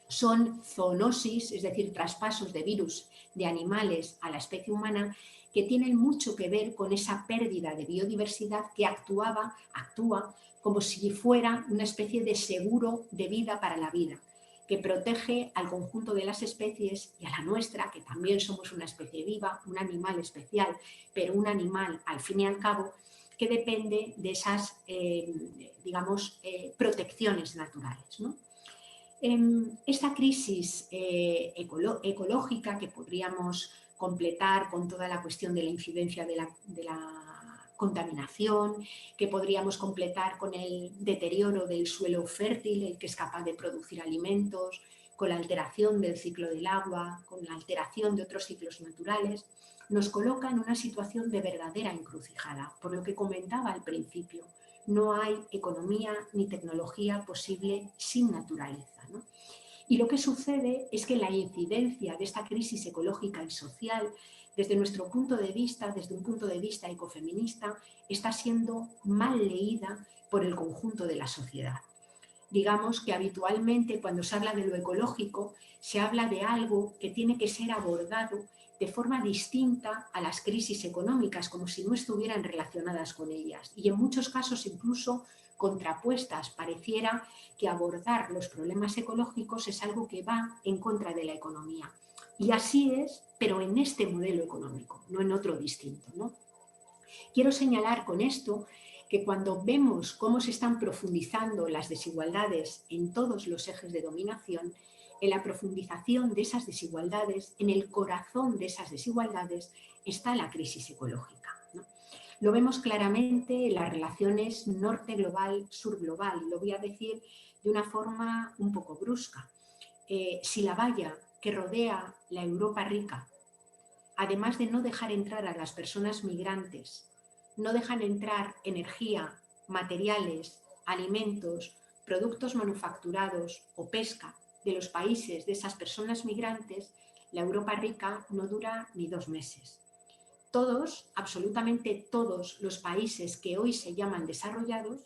son zoonosis, es decir, traspasos de virus de animales a la especie humana, que tienen mucho que ver con esa pérdida de biodiversidad que actúa como si fuera una especie de seguro de vida para la vida. que protege al conjunto de las especies y a la nuestra, que también somos una especie viva, un animal especial, pero un animal al fin y al cabo que depende de esas, protecciones naturales, ¿no? Esta crisis ecológica que podríamos completar con toda la cuestión de la incidencia de la contaminación, que podríamos completar con el deterioro del suelo fértil, el que es capaz de producir alimentos, con la alteración del ciclo del agua, con la alteración de otros ciclos naturales, nos coloca en una situación de verdadera encrucijada, por lo que comentaba al principio. No hay economía ni tecnología posible sin naturaleza, ¿no? Y lo que sucede es que la incidencia de esta crisis ecológica y social, desde nuestro punto de vista, desde un punto de vista ecofeminista, está siendo mal leída por el conjunto de la sociedad. Digamos que habitualmente cuando se habla de lo ecológico se habla de algo que tiene que ser abordado de forma distinta a las crisis económicas, como si no estuvieran relacionadas con ellas y en muchos casos incluso contrapuestas. Pareciera que abordar los problemas ecológicos es algo que va en contra de la economía. Y así es, pero en este modelo económico, no en otro distinto, ¿no? Quiero señalar con esto que cuando vemos cómo se están profundizando las desigualdades en todos los ejes de dominación, en la profundización de esas desigualdades, en el corazón de esas desigualdades, está la crisis ecológica, ¿no? Lo vemos claramente en las relaciones norte global, sur global, y lo voy a decir de una forma un poco brusca. Si la valla que rodea la Europa rica, además de no dejar entrar a las personas migrantes, no dejan entrar energía, materiales, alimentos, productos manufacturados o pesca de los países de esas personas migrantes, la Europa rica no dura ni 2 meses. Todos, absolutamente todos los países que hoy se llaman desarrollados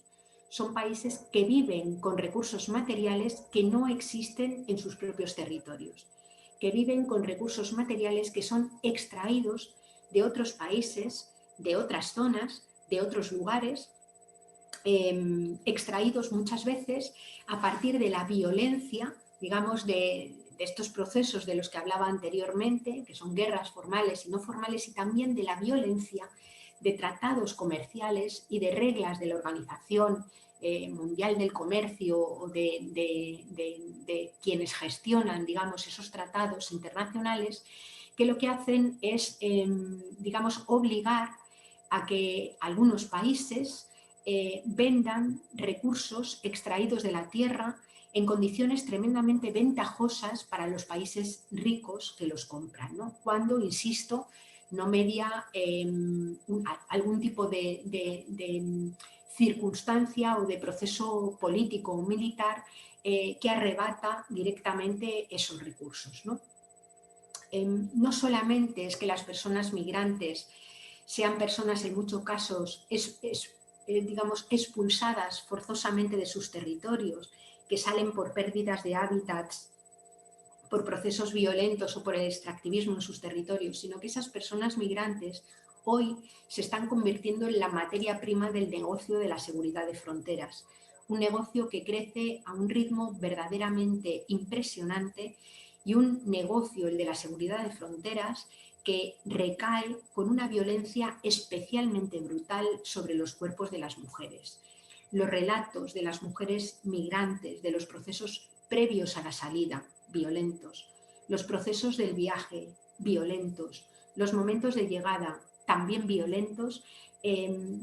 son países que viven con recursos materiales que no existen en sus propios territorios, que viven con recursos materiales que son extraídos de otros países, de otras zonas, de otros lugares, extraídos muchas veces a partir de la violencia, digamos, de estos procesos de los que hablaba anteriormente, que son guerras formales y no formales, y también de la violencia de tratados comerciales y de reglas de la Organización Mundial del Comercio o de quienes gestionan, digamos, esos tratados internacionales, que lo que hacen es, digamos, obligar a que algunos países vendan recursos extraídos de la tierra en condiciones tremendamente ventajosas para los países ricos que los compran, ¿no? Cuando, insisto, no media algún tipo de circunstancia o de proceso político o militar que arrebata directamente esos recursos, ¿no? No solamente es que las personas migrantes sean personas en muchos casos digamos, expulsadas forzosamente de sus territorios, que salen por pérdidas de hábitats, por procesos violentos o por el extractivismo en sus territorios, sino que esas personas migrantes hoy se están convirtiendo en la materia prima del negocio de la seguridad de fronteras, un negocio que crece a un ritmo verdaderamente impresionante y un negocio, el de la seguridad de fronteras, que recae con una violencia especialmente brutal sobre los cuerpos de las mujeres. Los relatos de las mujeres migrantes, de los procesos previos a la salida, violentos, los procesos del viaje, violentos, los momentos de llegada, también violentos,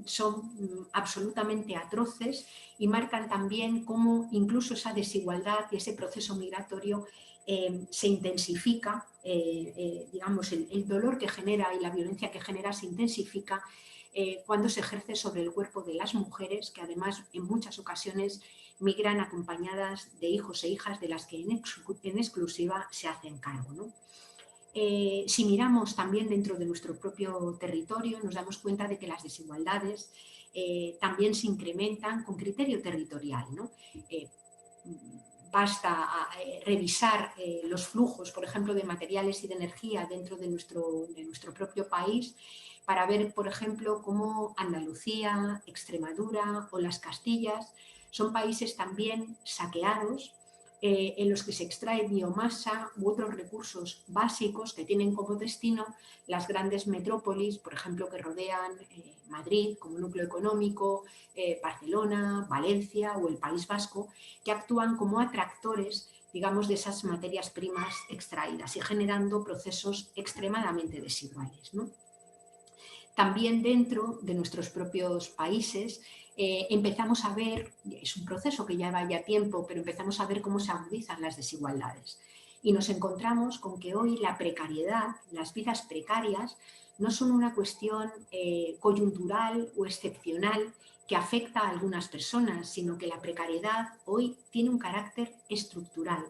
son absolutamente atroces y marcan también cómo incluso esa desigualdad y ese proceso migratorio se intensifica, digamos, el dolor que genera y la violencia que genera se intensifica cuando se ejerce sobre el cuerpo de las mujeres, que además en muchas ocasiones migran acompañadas de hijos e hijas de las que en exclusiva se hacen cargo, ¿no? Si miramos también dentro de nuestro propio territorio, nos damos cuenta de que las desigualdades también se incrementan con criterio territorial, ¿no? Basta revisar los flujos, por ejemplo, de materiales y de energía dentro de nuestro propio país para ver, por ejemplo, cómo Andalucía, Extremadura o las Castillas son países también saqueados en los que se extrae biomasa u otros recursos básicos que tienen como destino las grandes metrópolis, por ejemplo, que rodean Madrid como núcleo económico, Barcelona, Valencia o el País Vasco, que actúan como atractores, digamos, de esas materias primas extraídas y generando procesos extremadamente desiguales, ¿no? También dentro de nuestros propios países empezamos a ver, es un proceso que ya va ya tiempo, pero empezamos a ver cómo se agudizan las desigualdades. Y nos encontramos con que hoy la precariedad, las vidas precarias, no son una cuestión coyuntural o excepcional que afecta a algunas personas, sino que la precariedad hoy tiene un carácter estructural.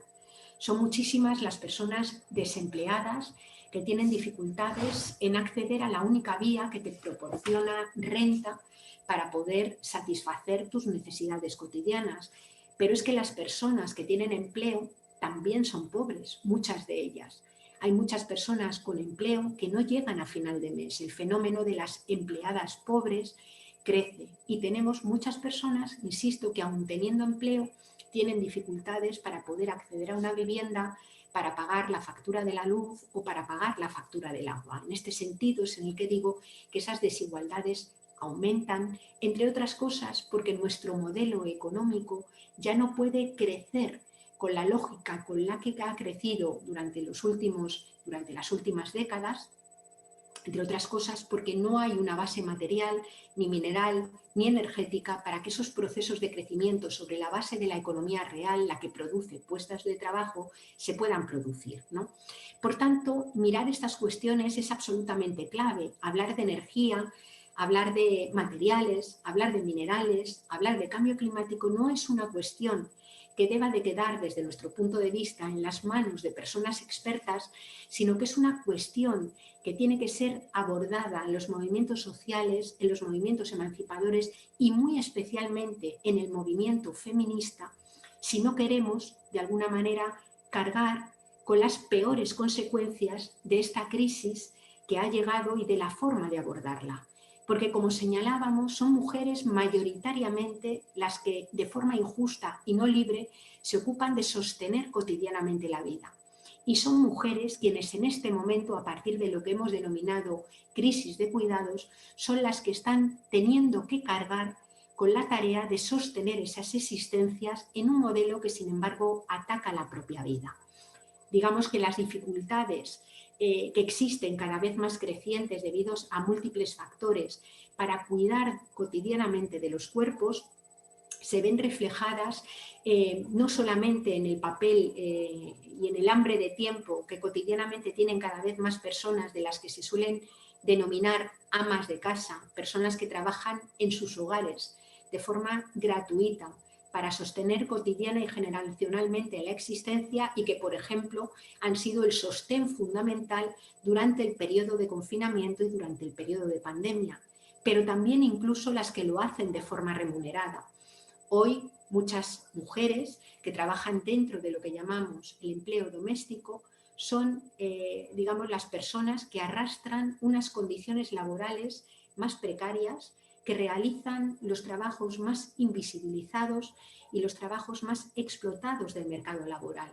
Son muchísimas las personas desempleadas que tienen dificultades en acceder a la única vía que te proporciona renta para poder satisfacer tus necesidades cotidianas. Pero es que las personas que tienen empleo también son pobres, muchas de ellas. Hay muchas personas con empleo que no llegan a final de mes. El fenómeno de las empleadas pobres crece y tenemos muchas personas, insisto, que aun teniendo empleo tienen dificultades para poder acceder a una vivienda, para pagar la factura de la luz o para pagar la factura del agua. En este sentido es en el que digo que esas desigualdades aumentan, entre otras cosas porque nuestro modelo económico ya no puede crecer con la lógica con la que ha crecido durante las últimas décadas, entre otras cosas porque no hay una base material, ni mineral, ni energética para que esos procesos de crecimiento sobre la base de la economía real, la que produce puestos de trabajo, se puedan producir, ¿no? Por tanto, mirar estas cuestiones es absolutamente clave. Hablar de energía, hablar de materiales, hablar de minerales, hablar de cambio climático no es una cuestión que deba de quedar desde nuestro punto de vista en las manos de personas expertas, sino que es una cuestión que tiene que ser abordada en los movimientos sociales, en los movimientos emancipadores y muy especialmente en el movimiento feminista, si no queremos, de alguna manera, cargar con las peores consecuencias de esta crisis que ha llegado y de la forma de abordarla. Porque, como señalábamos, son mujeres mayoritariamente las que, de forma injusta y no libre, se ocupan de sostener cotidianamente la vida. Y son mujeres quienes en este momento, a partir de lo que hemos denominado crisis de cuidados, son las que están teniendo que cargar con la tarea de sostener esas existencias en un modelo que, sin embargo, ataca la propia vida. Digamos que las dificultades que existen cada vez más crecientes debido a múltiples factores para cuidar cotidianamente de los cuerpos se ven reflejadas no solamente en el papel y en el hambre de tiempo que cotidianamente tienen cada vez más personas de las que se suelen denominar amas de casa, personas que trabajan en sus hogares de forma gratuita para sostener cotidiana y generacionalmente la existencia y que, por ejemplo, han sido el sostén fundamental durante el periodo de confinamiento y durante el periodo de pandemia, pero también incluso las que lo hacen de forma remunerada. Hoy muchas mujeres que trabajan dentro de lo que llamamos el empleo doméstico son, digamos, las personas que arrastran unas condiciones laborales más precarias, que realizan los trabajos más invisibilizados y los trabajos más explotados del mercado laboral.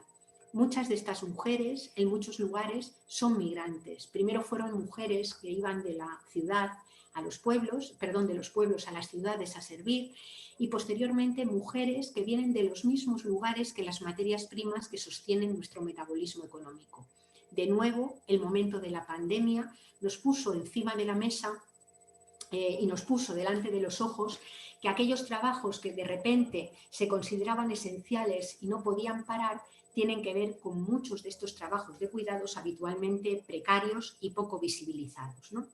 Muchas de estas mujeres, en muchos lugares, son migrantes. Primero fueron mujeres que iban de la ciudad a los pueblos, de los pueblos a las ciudades a servir, y posteriormente mujeres que vienen de los mismos lugares que las materias primas que sostienen nuestro metabolismo económico. De nuevo, el momento de la pandemia nos puso encima de la mesa y nos puso delante de los ojos que aquellos trabajos que de repente se consideraban esenciales y no podían parar tienen que ver con muchos de estos trabajos de cuidados habitualmente precarios y poco visibilizados, ¿no?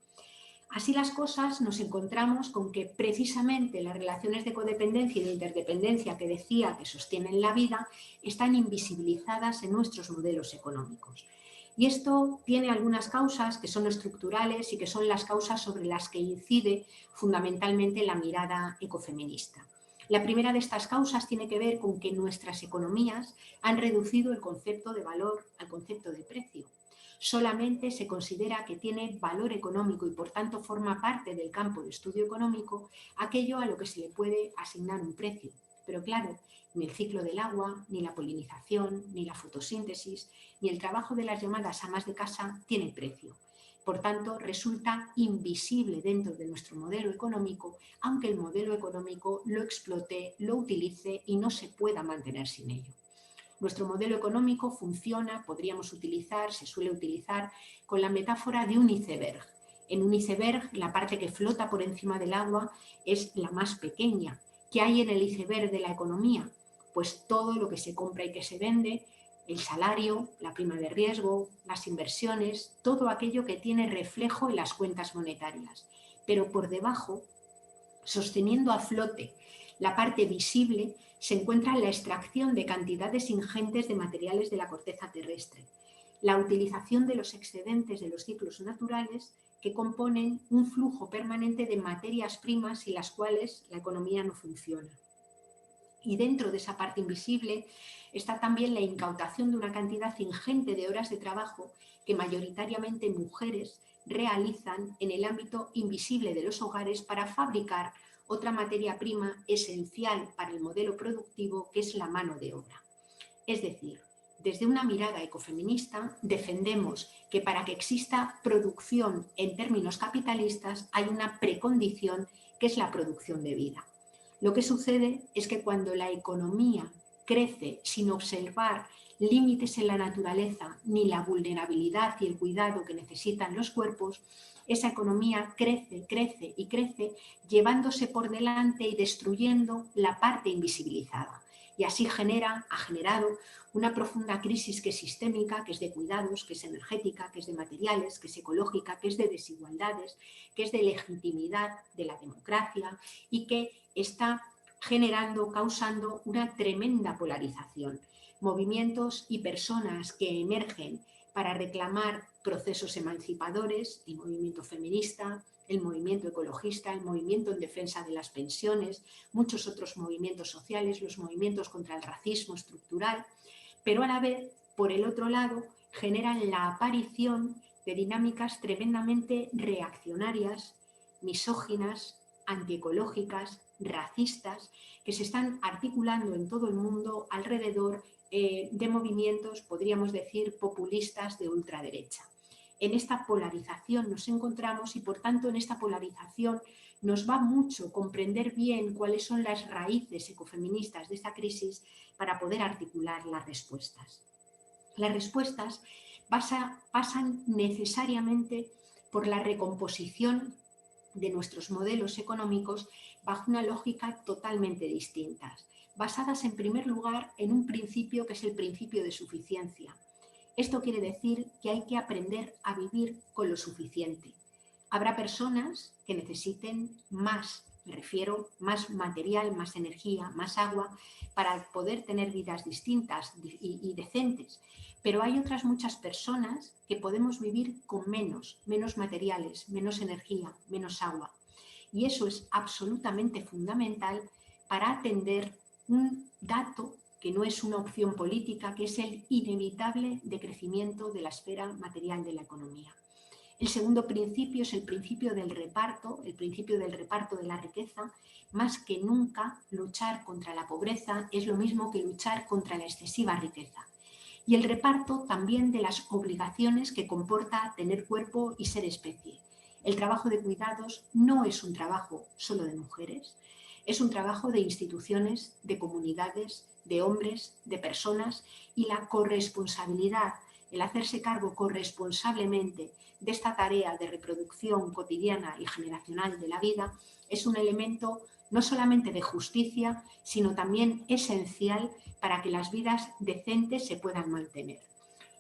Así las cosas, nos encontramos con que precisamente las relaciones de codependencia y de interdependencia que decía que sostienen la vida están invisibilizadas en nuestros modelos económicos. Y esto tiene algunas causas que son estructurales y que son las causas sobre las que incide fundamentalmente la mirada ecofeminista. La primera de estas causas tiene que ver con que nuestras economías han reducido el concepto de valor al concepto de precio. Solamente se considera que tiene valor económico y por tanto forma parte del campo de estudio económico aquello a lo que se le puede asignar un precio. pero claro, ni el ciclo del agua, ni la polinización, ni la fotosíntesis, ni el trabajo de las llamadas amas de casa tienen precio. Por tanto, resulta invisible dentro de nuestro modelo económico, aunque el modelo económico lo explote, lo utilice y no se pueda mantener sin ello. Nuestro modelo económico funciona, podríamos utilizar, se suele utilizar con la metáfora de un iceberg. En un iceberg, la parte que flota por encima del agua es la más pequeña. ¿Qué hay en el iceberg de la economía? Pues todo lo que se compra y que se vende, el salario, la prima de riesgo, las inversiones, todo aquello que tiene reflejo en las cuentas monetarias. Pero por debajo, sosteniendo a flote la parte visible, se encuentra la extracción de cantidades ingentes de materiales de la corteza terrestre, la utilización de los excedentes de los ciclos naturales que componen un flujo permanente de materias primas sin las cuales la economía no funciona. Y dentro de esa parte invisible está también la incautación de una cantidad ingente de horas de trabajo que mayoritariamente mujeres realizan en el ámbito invisible de los hogares para fabricar otra materia prima esencial para el modelo productivo, que es la mano de obra. Es decir, desde una mirada ecofeminista defendemos que para que exista producción en términos capitalistas hay una precondición que es la producción de vida. Lo que sucede es que cuando la economía crece sin observar límites en la naturaleza ni la vulnerabilidad y el cuidado que necesitan los cuerpos, esa economía crece, crece y crece, llevándose por delante y destruyendo la parte invisibilizada. Y así ha generado una profunda crisis que es sistémica, que es de cuidados, que es energética, que es de materiales, que es ecológica, que es de desigualdades, que es de legitimidad de la democracia y que está causando una tremenda polarización. Movimientos y personas que emergen para reclamar procesos emancipadores, el movimiento feminista, el movimiento ecologista, el movimiento en defensa de las pensiones, muchos otros movimientos sociales, los movimientos contra el racismo estructural, pero a la vez, por el otro lado, generan la aparición de dinámicas tremendamente reaccionarias, misóginas, antiecológicas, racistas, que se están articulando en todo el mundo alrededor de movimientos, podríamos decir, populistas de ultraderecha. En esta polarización nos encontramos y, por tanto, en esta polarización nos va mucho comprender bien cuáles son las raíces ecofeministas de esta crisis para poder articular las respuestas. Las respuestas pasan necesariamente por la recomposición de nuestros modelos económicos bajo una lógica totalmente distinta, basadas en primer lugar en un principio que es el principio de suficiencia. Esto quiere decir que hay que aprender a vivir con lo suficiente. Habrá personas que necesiten más, me refiero, más material, más energía, más agua, para poder tener vidas distintas y decentes. Pero hay otras muchas personas que podemos vivir con menos materiales, menos energía, menos agua. Y eso es absolutamente fundamental para atender un dato que no es una opción política, que es el inevitable decrecimiento de la esfera material de la economía. El segundo principio es el principio del reparto de la riqueza. Más que nunca, luchar contra la pobreza es lo mismo que luchar contra la excesiva riqueza. Y el reparto también de las obligaciones que comporta tener cuerpo y ser especie. El trabajo de cuidados no es un trabajo solo de mujeres, es un trabajo de instituciones, de comunidades, de hombres, de personas, y la corresponsabilidad, el hacerse cargo corresponsablemente de esta tarea de reproducción cotidiana y generacional de la vida es un elemento no solamente de justicia, sino también esencial para que las vidas decentes se puedan mantener.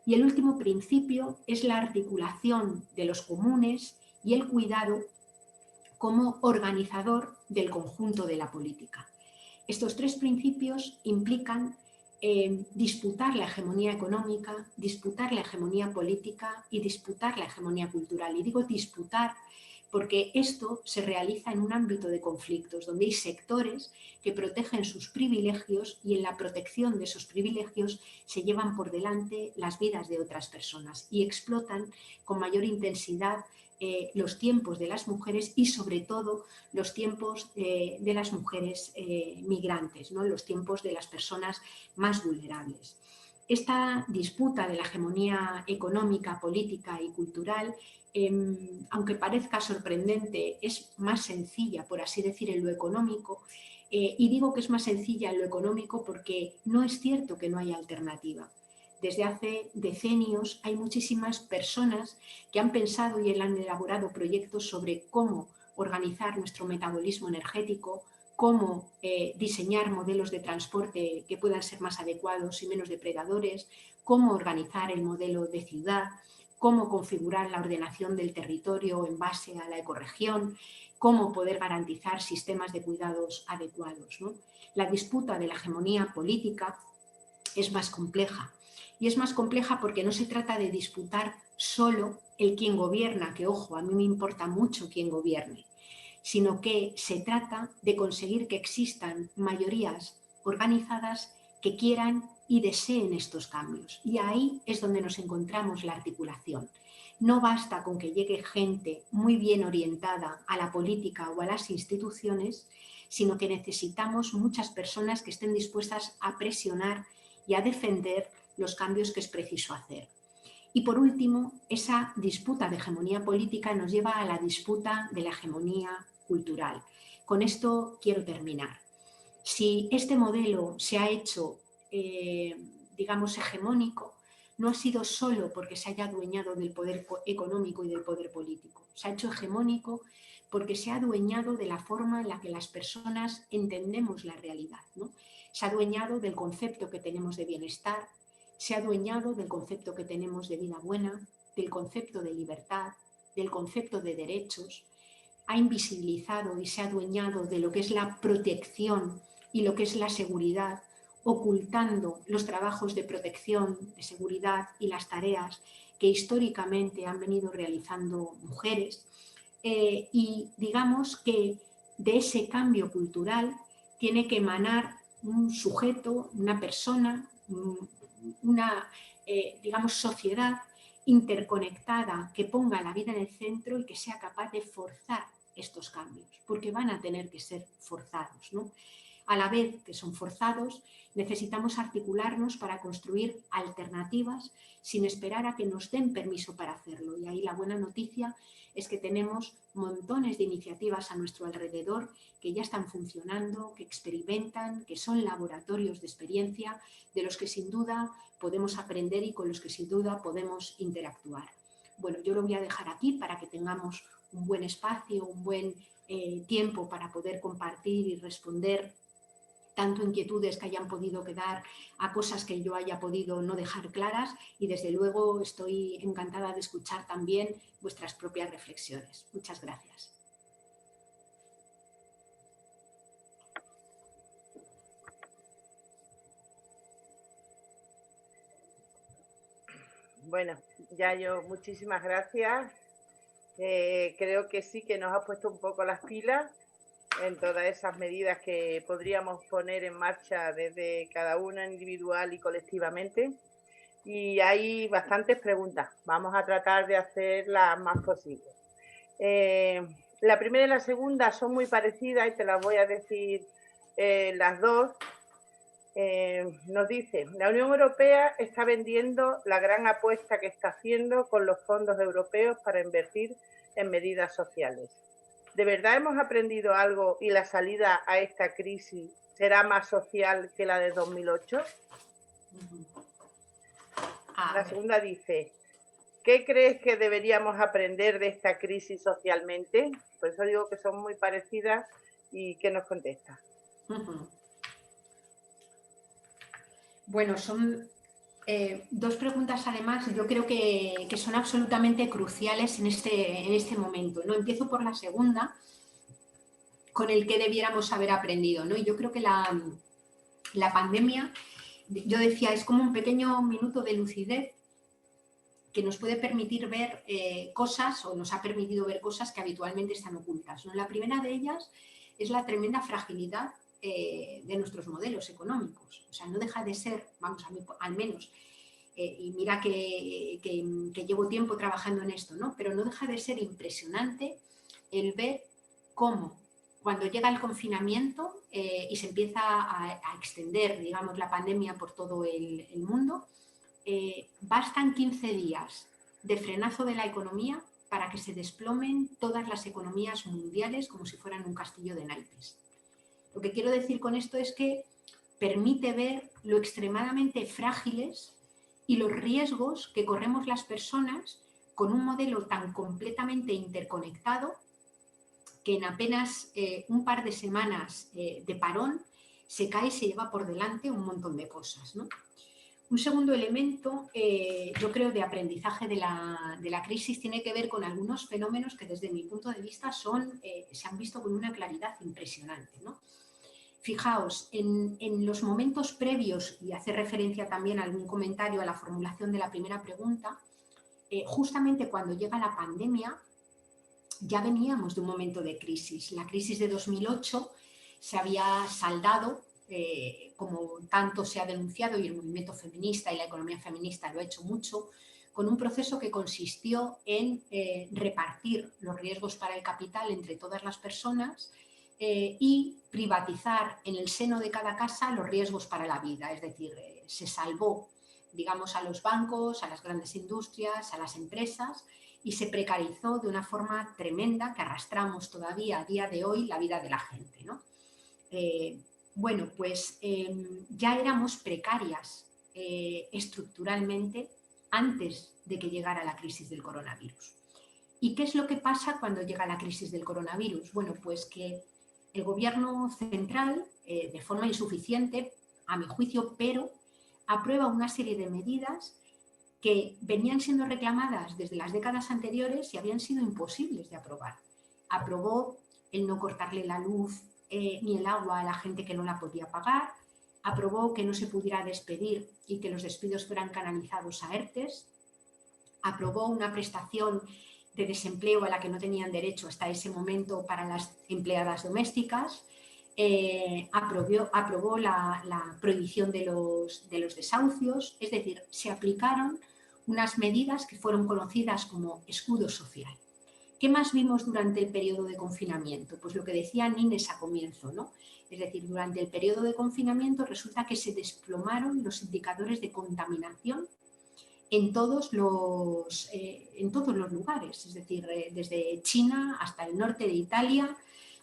Y el último principio es la articulación de los comunes y el cuidado como organizador del conjunto de la política. Estos tres principios implican disputar la hegemonía económica, disputar la hegemonía política y disputar la hegemonía cultural. Y digo disputar porque esto se realiza en un ámbito de conflictos, donde hay sectores que protegen sus privilegios y en la protección de esos privilegios se llevan por delante las vidas de otras personas y explotan con mayor intensidad los tiempos de las mujeres y sobre todo los tiempos de las mujeres migrantes, ¿no? Los tiempos de las personas más vulnerables. Esta disputa de la hegemonía económica, política y cultural, aunque parezca sorprendente, es más sencilla, por así decir, en lo económico. Y digo que es más sencilla en lo económico porque no es cierto que no haya alternativa. Desde hace decenios hay muchísimas personas que han pensado y han elaborado proyectos sobre cómo organizar nuestro metabolismo energético, cómo diseñar modelos de transporte que puedan ser más adecuados y menos depredadores, cómo organizar el modelo de ciudad, cómo configurar la ordenación del territorio en base a la ecorregión, cómo poder garantizar sistemas de cuidados adecuados, ¿no? La disputa de la hegemonía política es más compleja. Y es más compleja porque no se trata de disputar solo el quién gobierna, que ojo, a mí me importa mucho quién gobierne, sino que se trata de conseguir que existan mayorías organizadas que quieran y deseen estos cambios. Y ahí es donde nos encontramos la articulación. No basta con que llegue gente muy bien orientada a la política o a las instituciones, sino que necesitamos muchas personas que estén dispuestas a presionar y a defender los cambios que es preciso hacer. Y por último, esa disputa de hegemonía política nos lleva a la disputa de la hegemonía cultural. Con esto quiero terminar. Si este modelo se ha hecho, digamos, hegemónico, no ha sido solo porque se haya adueñado del poder económico y del poder político. Se ha hecho hegemónico porque se ha adueñado de la forma en la que las personas entendemos la realidad, ¿no? Se ha adueñado del concepto que tenemos de bienestar, se ha adueñado del concepto que tenemos de vida buena, del concepto de libertad, del concepto de derechos, ha invisibilizado y se ha adueñado de lo que es la protección y lo que es la seguridad, ocultando los trabajos de protección, de seguridad y las tareas que históricamente han venido realizando mujeres. Y digamos que de ese cambio cultural tiene que emanar un sujeto, una persona, una, digamos, sociedad interconectada que ponga la vida en el centro y que sea capaz de forzar estos cambios, porque van a tener que ser forzados, ¿no? A la vez que son forzados, necesitamos articularnos para construir alternativas sin esperar a que nos den permiso para hacerlo. Y ahí la buena noticia es que tenemos montones de iniciativas a nuestro alrededor que ya están funcionando, que experimentan, que son laboratorios de experiencia, de los que sin duda podemos aprender y con los que sin duda podemos interactuar. Bueno, yo lo voy a dejar aquí para que tengamos un buen espacio, un buen tiempo para poder compartir y responder tanto inquietudes que hayan podido quedar a cosas que yo haya podido no dejar claras y desde luego estoy encantada de escuchar también vuestras propias reflexiones. Muchas gracias. Bueno, Yayo, muchísimas gracias. Creo que sí que nos ha puesto un poco las pilas en todas esas medidas que podríamos poner en marcha desde cada una individual y colectivamente. Y hay bastantes preguntas. Vamos a tratar de hacer las más posibles. La primera y la segunda son muy parecidas y te las voy a decir las dos. Nos dice, la Unión Europea está vendiendo la gran apuesta que está haciendo con los fondos europeos para invertir en medidas sociales. ¿De verdad hemos aprendido algo y la salida a esta crisis será más social que la de 2008? La segunda dice, ¿qué crees que deberíamos aprender de esta crisis socialmente? Por eso digo que son muy parecidas. ¿Y qué nos contesta? Bueno, son dos preguntas además, yo creo que son absolutamente cruciales en este momento, ¿no? Empiezo por la segunda, con el que debiéramos haber aprendido, ¿no? Y yo creo que la pandemia, yo decía, es como un pequeño minuto de lucidez que nos puede permitir ver cosas, o nos ha permitido ver cosas que habitualmente están ocultas, ¿no? La primera de ellas es la tremenda fragilidad de nuestros modelos económicos. O sea, no deja de ser, vamos, a mí al menos, y mira que llevo tiempo trabajando en esto, ¿no? Pero no deja de ser impresionante el ver cómo cuando llega el confinamiento y se empieza a extender, digamos, la pandemia por todo el mundo, bastan 15 días de frenazo de la economía para que se desplomen todas las economías mundiales como si fueran un castillo de naipes. Lo que quiero decir con esto es que permite ver lo extremadamente frágiles y los riesgos que corremos las personas con un modelo tan completamente interconectado que en apenas un par de semanas de parón se cae y se lleva por delante un montón de cosas, ¿no? Un segundo elemento, yo creo, de aprendizaje de la crisis tiene que ver con algunos fenómenos que desde mi punto de vista se han visto con una claridad impresionante, ¿no? Fijaos, en los momentos previos, y hace referencia también a algún comentario a la formulación de la primera pregunta, justamente cuando llega la pandemia, ya veníamos de un momento de crisis. La crisis de 2008 se había saldado, como tanto se ha denunciado, y el movimiento feminista y la economía feminista lo ha hecho mucho, con un proceso que consistió en repartir los riesgos para el capital entre todas las personas y privatizar en el seno de cada casa los riesgos para la vida. Es decir, se salvó, digamos, a los bancos, a las grandes industrias, a las empresas, y se precarizó de una forma tremenda que arrastramos todavía a día de hoy la vida de la gente, ¿no? Bueno, pues ya éramos precarias estructuralmente antes de que llegara la crisis del coronavirus. ¿Y qué es lo que pasa cuando llega la crisis del coronavirus? Bueno, pues que el gobierno central, de forma insuficiente, a mi juicio, pero aprueba una serie de medidas que venían siendo reclamadas desde las décadas anteriores y habían sido imposibles de aprobar. Aprobó el no cortarle la luz ni el agua a la gente que no la podía pagar, aprobó que no se pudiera despedir y que los despidos fueran canalizados a ERTES, aprobó una prestación de desempleo a la que no tenían derecho hasta ese momento para las empleadas domésticas, aprobó la prohibición de los desahucios, es decir, se aplicaron unas medidas que fueron conocidas como escudo social. ¿Qué más vimos durante el periodo de confinamiento? Pues lo que decía Nines a comienzo, ¿no? Es decir, durante el periodo de confinamiento resulta que se desplomaron los indicadores de contaminación en todos los lugares, es decir, desde China hasta el norte de Italia,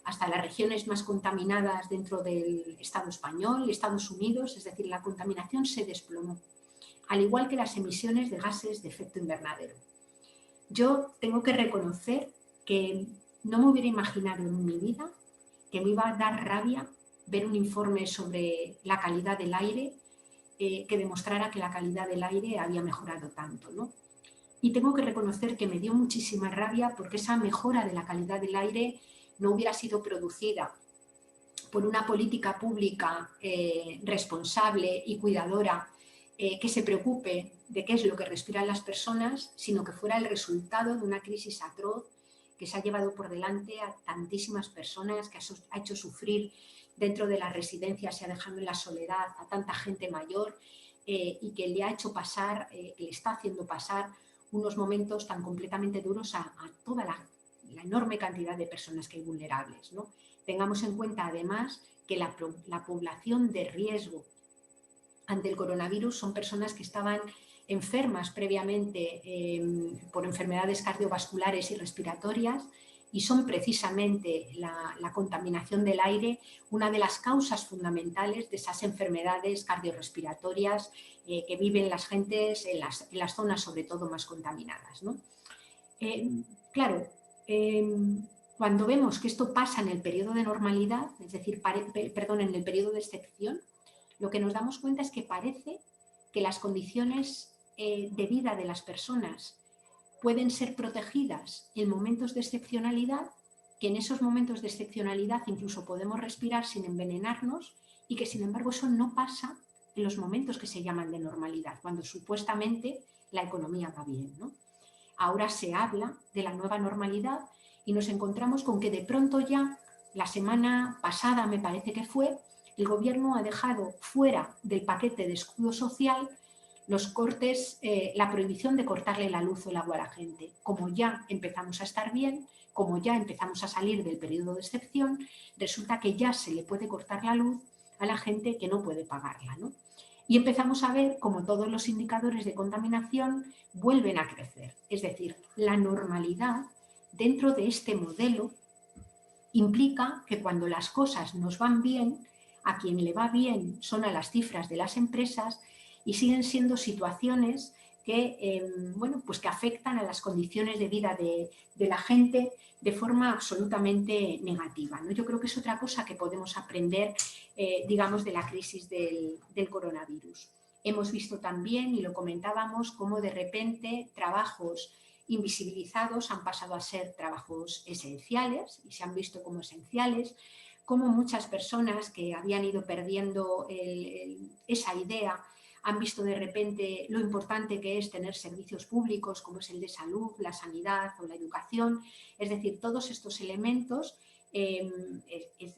hasta las regiones más contaminadas dentro del Estado español, Estados Unidos, es decir, la contaminación se desplomó, al igual que las emisiones de gases de efecto invernadero. Yo tengo que reconocer que no me hubiera imaginado en mi vida que me iba a dar rabia ver un informe sobre la calidad del aire que demostrara que la calidad del aire había mejorado tanto, ¿no? Y tengo que reconocer que me dio muchísima rabia porque esa mejora de la calidad del aire no hubiera sido producida por una política pública responsable y cuidadora que se preocupe de qué es lo que respiran las personas, sino que fuera el resultado de una crisis atroz que se ha llevado por delante a tantísimas personas, que ha hecho sufrir dentro de las residencias y ha dejado en la soledad a tanta gente mayor y que le ha hecho pasar, que le está haciendo pasar unos momentos tan completamente duros a toda la enorme cantidad de personas que hay vulnerables, ¿no? Tengamos en cuenta además que la población de riesgo ante el coronavirus son personas que estaban enfermas previamente por enfermedades cardiovasculares y respiratorias, y son precisamente la contaminación del aire una de las causas fundamentales de esas enfermedades cardiorrespiratorias que viven las gentes en las zonas sobre todo más contaminadas, ¿no? Claro, cuando vemos que esto pasa en el periodo de normalidad, es decir, en el periodo de excepción, lo que nos damos cuenta es que parece que las condiciones de vida de las personas pueden ser protegidas en momentos de excepcionalidad, que en esos momentos de excepcionalidad incluso podemos respirar sin envenenarnos y que sin embargo eso no pasa en los momentos que se llaman de normalidad, cuando supuestamente la economía va bien, ¿no? Ahora se habla de la nueva normalidad y nos encontramos con que de pronto ya, la semana pasada me parece que fue, el Gobierno ha dejado fuera del paquete de escudo social los cortes, la prohibición de cortarle la luz o el agua a la gente. Como ya empezamos a estar bien, como ya empezamos a salir del periodo de excepción, resulta que ya se le puede cortar la luz a la gente que no puede pagarla, ¿no? Y empezamos a ver cómo todos los indicadores de contaminación vuelven a crecer. Es decir, la normalidad dentro de este modelo implica que cuando las cosas nos van bien, a quien le va bien son a las cifras de las empresas y siguen siendo situaciones que, bueno, pues que afectan a las condiciones de vida de la gente de forma absolutamente negativa, ¿no? Yo creo que es otra cosa que podemos aprender, digamos, de la crisis del coronavirus. Hemos visto también, y lo comentábamos, cómo de repente trabajos invisibilizados han pasado a ser trabajos esenciales y se han visto como esenciales, como muchas personas que habían ido perdiendo esa idea han visto de repente lo importante que es tener servicios públicos como es el de salud, la sanidad o la educación. Es decir, todos estos elementos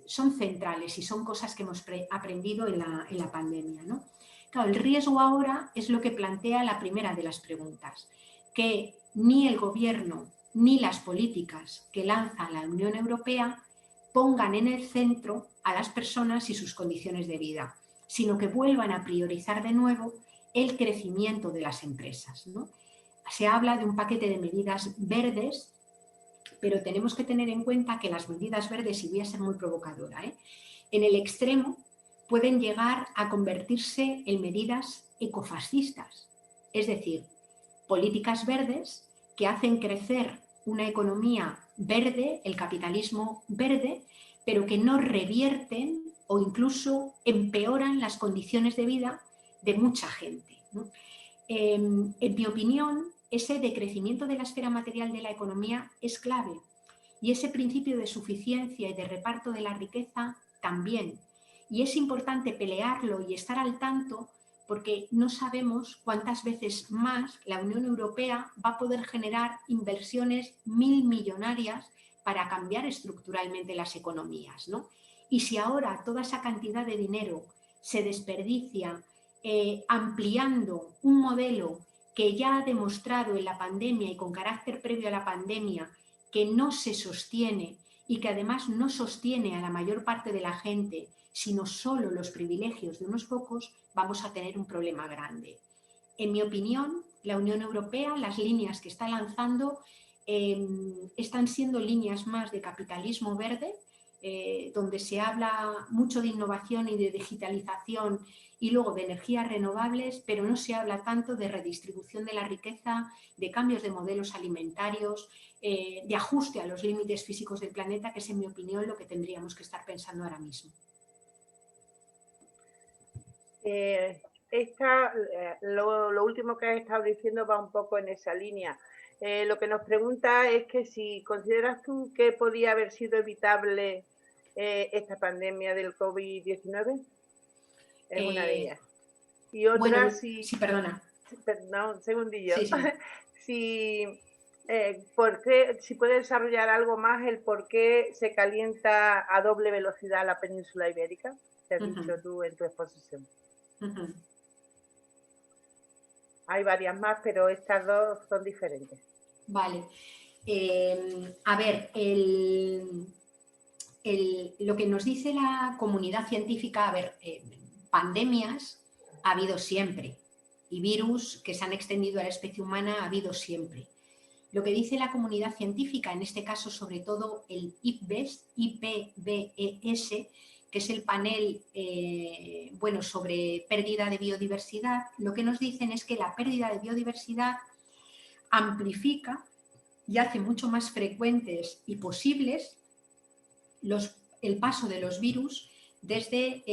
son centrales y son cosas que hemos aprendido en la pandemia, ¿no? Claro, el riesgo ahora es lo que plantea la primera de las preguntas, que ni el Gobierno ni las políticas que lanza la Unión Europea pongan en el centro a las personas y sus condiciones de vida, sino que vuelvan a priorizar de nuevo el crecimiento de las empresas, ¿no? Se habla de un paquete de medidas verdes, pero tenemos que tener en cuenta que las medidas verdes, y voy a ser muy provocadora, en el extremo pueden llegar a convertirse en medidas ecofascistas, es decir, políticas verdes que hacen crecer una economía verde, el capitalismo verde, pero que no revierten o incluso empeoran las condiciones de vida de mucha gente, ¿no? En mi opinión, ese decrecimiento de la esfera material de la economía es clave y ese principio de suficiencia y de reparto de la riqueza también. Y es importante pelearlo y estar al tanto porque no sabemos cuántas veces más la Unión Europea va a poder generar inversiones millonarias para cambiar estructuralmente las economías, ¿no? Y si ahora toda esa cantidad de dinero se desperdicia ampliando un modelo que ya ha demostrado en la pandemia y con carácter previo a la pandemia que no se sostiene y que además no sostiene a la mayor parte de la gente, sino solo los privilegios de unos pocos, vamos a tener un problema grande. En mi opinión, la Unión Europea, las líneas que está lanzando están siendo líneas más de capitalismo verde, donde se habla mucho de innovación y de digitalización y luego de energías renovables, pero no se habla tanto de redistribución de la riqueza, de cambios de modelos alimentarios, de ajuste a los límites físicos del planeta, que es, en mi opinión, lo que tendríamos que estar pensando ahora mismo. Lo último que has estado diciendo va un poco en esa línea. Lo que nos pregunta es que si consideras tú que podía haber sido evitable esta pandemia del COVID-19, es una de ellas. Y otra, bueno, sí, perdona. No, un segundillo. Sí, sí. Si puede desarrollar algo más el por qué se calienta a doble velocidad la península ibérica, que has dicho tú en tu exposición. Hay varias más, pero estas dos son diferentes. Vale. A ver, lo que nos dice la comunidad científica, a ver, pandemias ha habido siempre y virus que se han extendido a la especie humana ha habido siempre. Lo que dice la comunidad científica, en este caso sobre todo el IPBES, que es el panel bueno, sobre pérdida de biodiversidad, lo que nos dicen es que la pérdida de biodiversidad amplifica y hace mucho más frecuentes y posibles el paso de los virus desde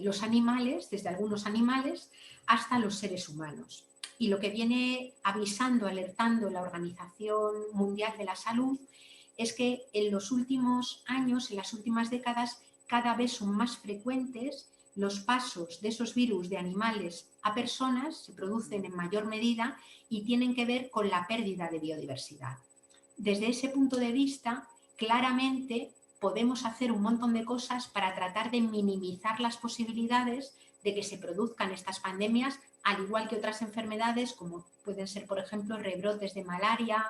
los animales, desde algunos animales, hasta los seres humanos. Y lo que viene avisando, alertando la Organización Mundial de la Salud es que en los últimos años, en las últimas décadas, cada vez son más frecuentes los pasos de esos virus de animales a personas se producen en mayor medida y tienen que ver con la pérdida de biodiversidad. Desde ese punto de vista, claramente podemos hacer un montón de cosas para tratar de minimizar las posibilidades de que se produzcan estas pandemias, al igual que otras enfermedades como pueden ser, por ejemplo, rebrotes de malaria,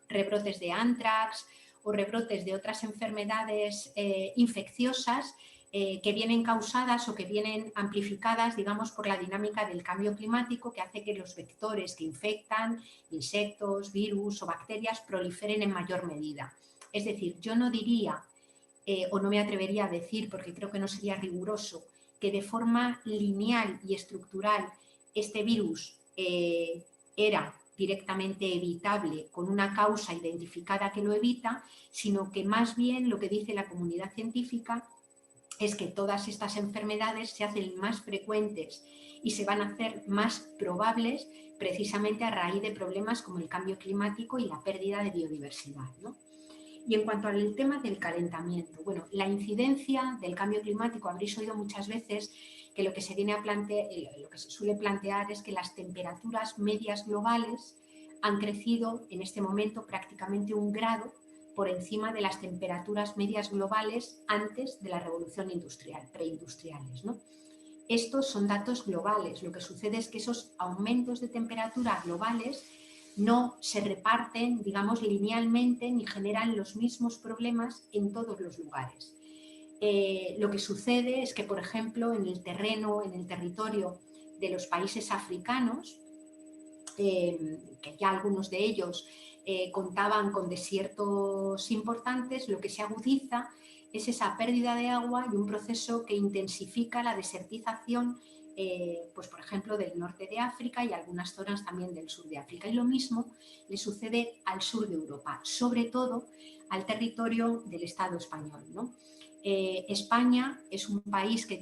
rebrotes de anthrax o rebrotes de otras enfermedades infecciosas que vienen causadas o que vienen amplificadas, digamos, por la dinámica del cambio climático, que hace que los vectores que infectan, insectos, virus o bacterias, proliferen en mayor medida. Es decir, yo no diría, o no me atrevería a decir, porque creo que no sería riguroso, que de forma lineal y estructural este virus era directamente evitable con una causa identificada que lo evita, sino que más bien lo que dice la comunidad científica es que todas estas enfermedades se hacen más frecuentes y se van a hacer más probables precisamente a raíz de problemas como el cambio climático y la pérdida de biodiversidad, ¿no? Y en cuanto al tema del calentamiento, bueno, la incidencia del cambio climático, habréis oído muchas veces que lo que se viene a plantear, lo que se suele plantear es que las temperaturas medias globales han crecido en este momento prácticamente 1 grado por encima de las temperaturas medias globales antes de la revolución industrial, preindustriales, ¿no? Estos son datos globales. Lo que sucede es que esos aumentos de temperatura globales no se reparten, digamos, linealmente ni generan los mismos problemas en todos los lugares. Lo que sucede es que, por ejemplo, en el terreno, en el territorio de los países africanos, que ya algunos de ellos contaban con desiertos importantes, lo que se agudiza es esa pérdida de agua y un proceso que intensifica la desertización, pues por ejemplo, del norte de África y algunas zonas también del sur de África. Y lo mismo le sucede al sur de Europa, sobre todo al territorio del Estado español, ¿no? España es un país que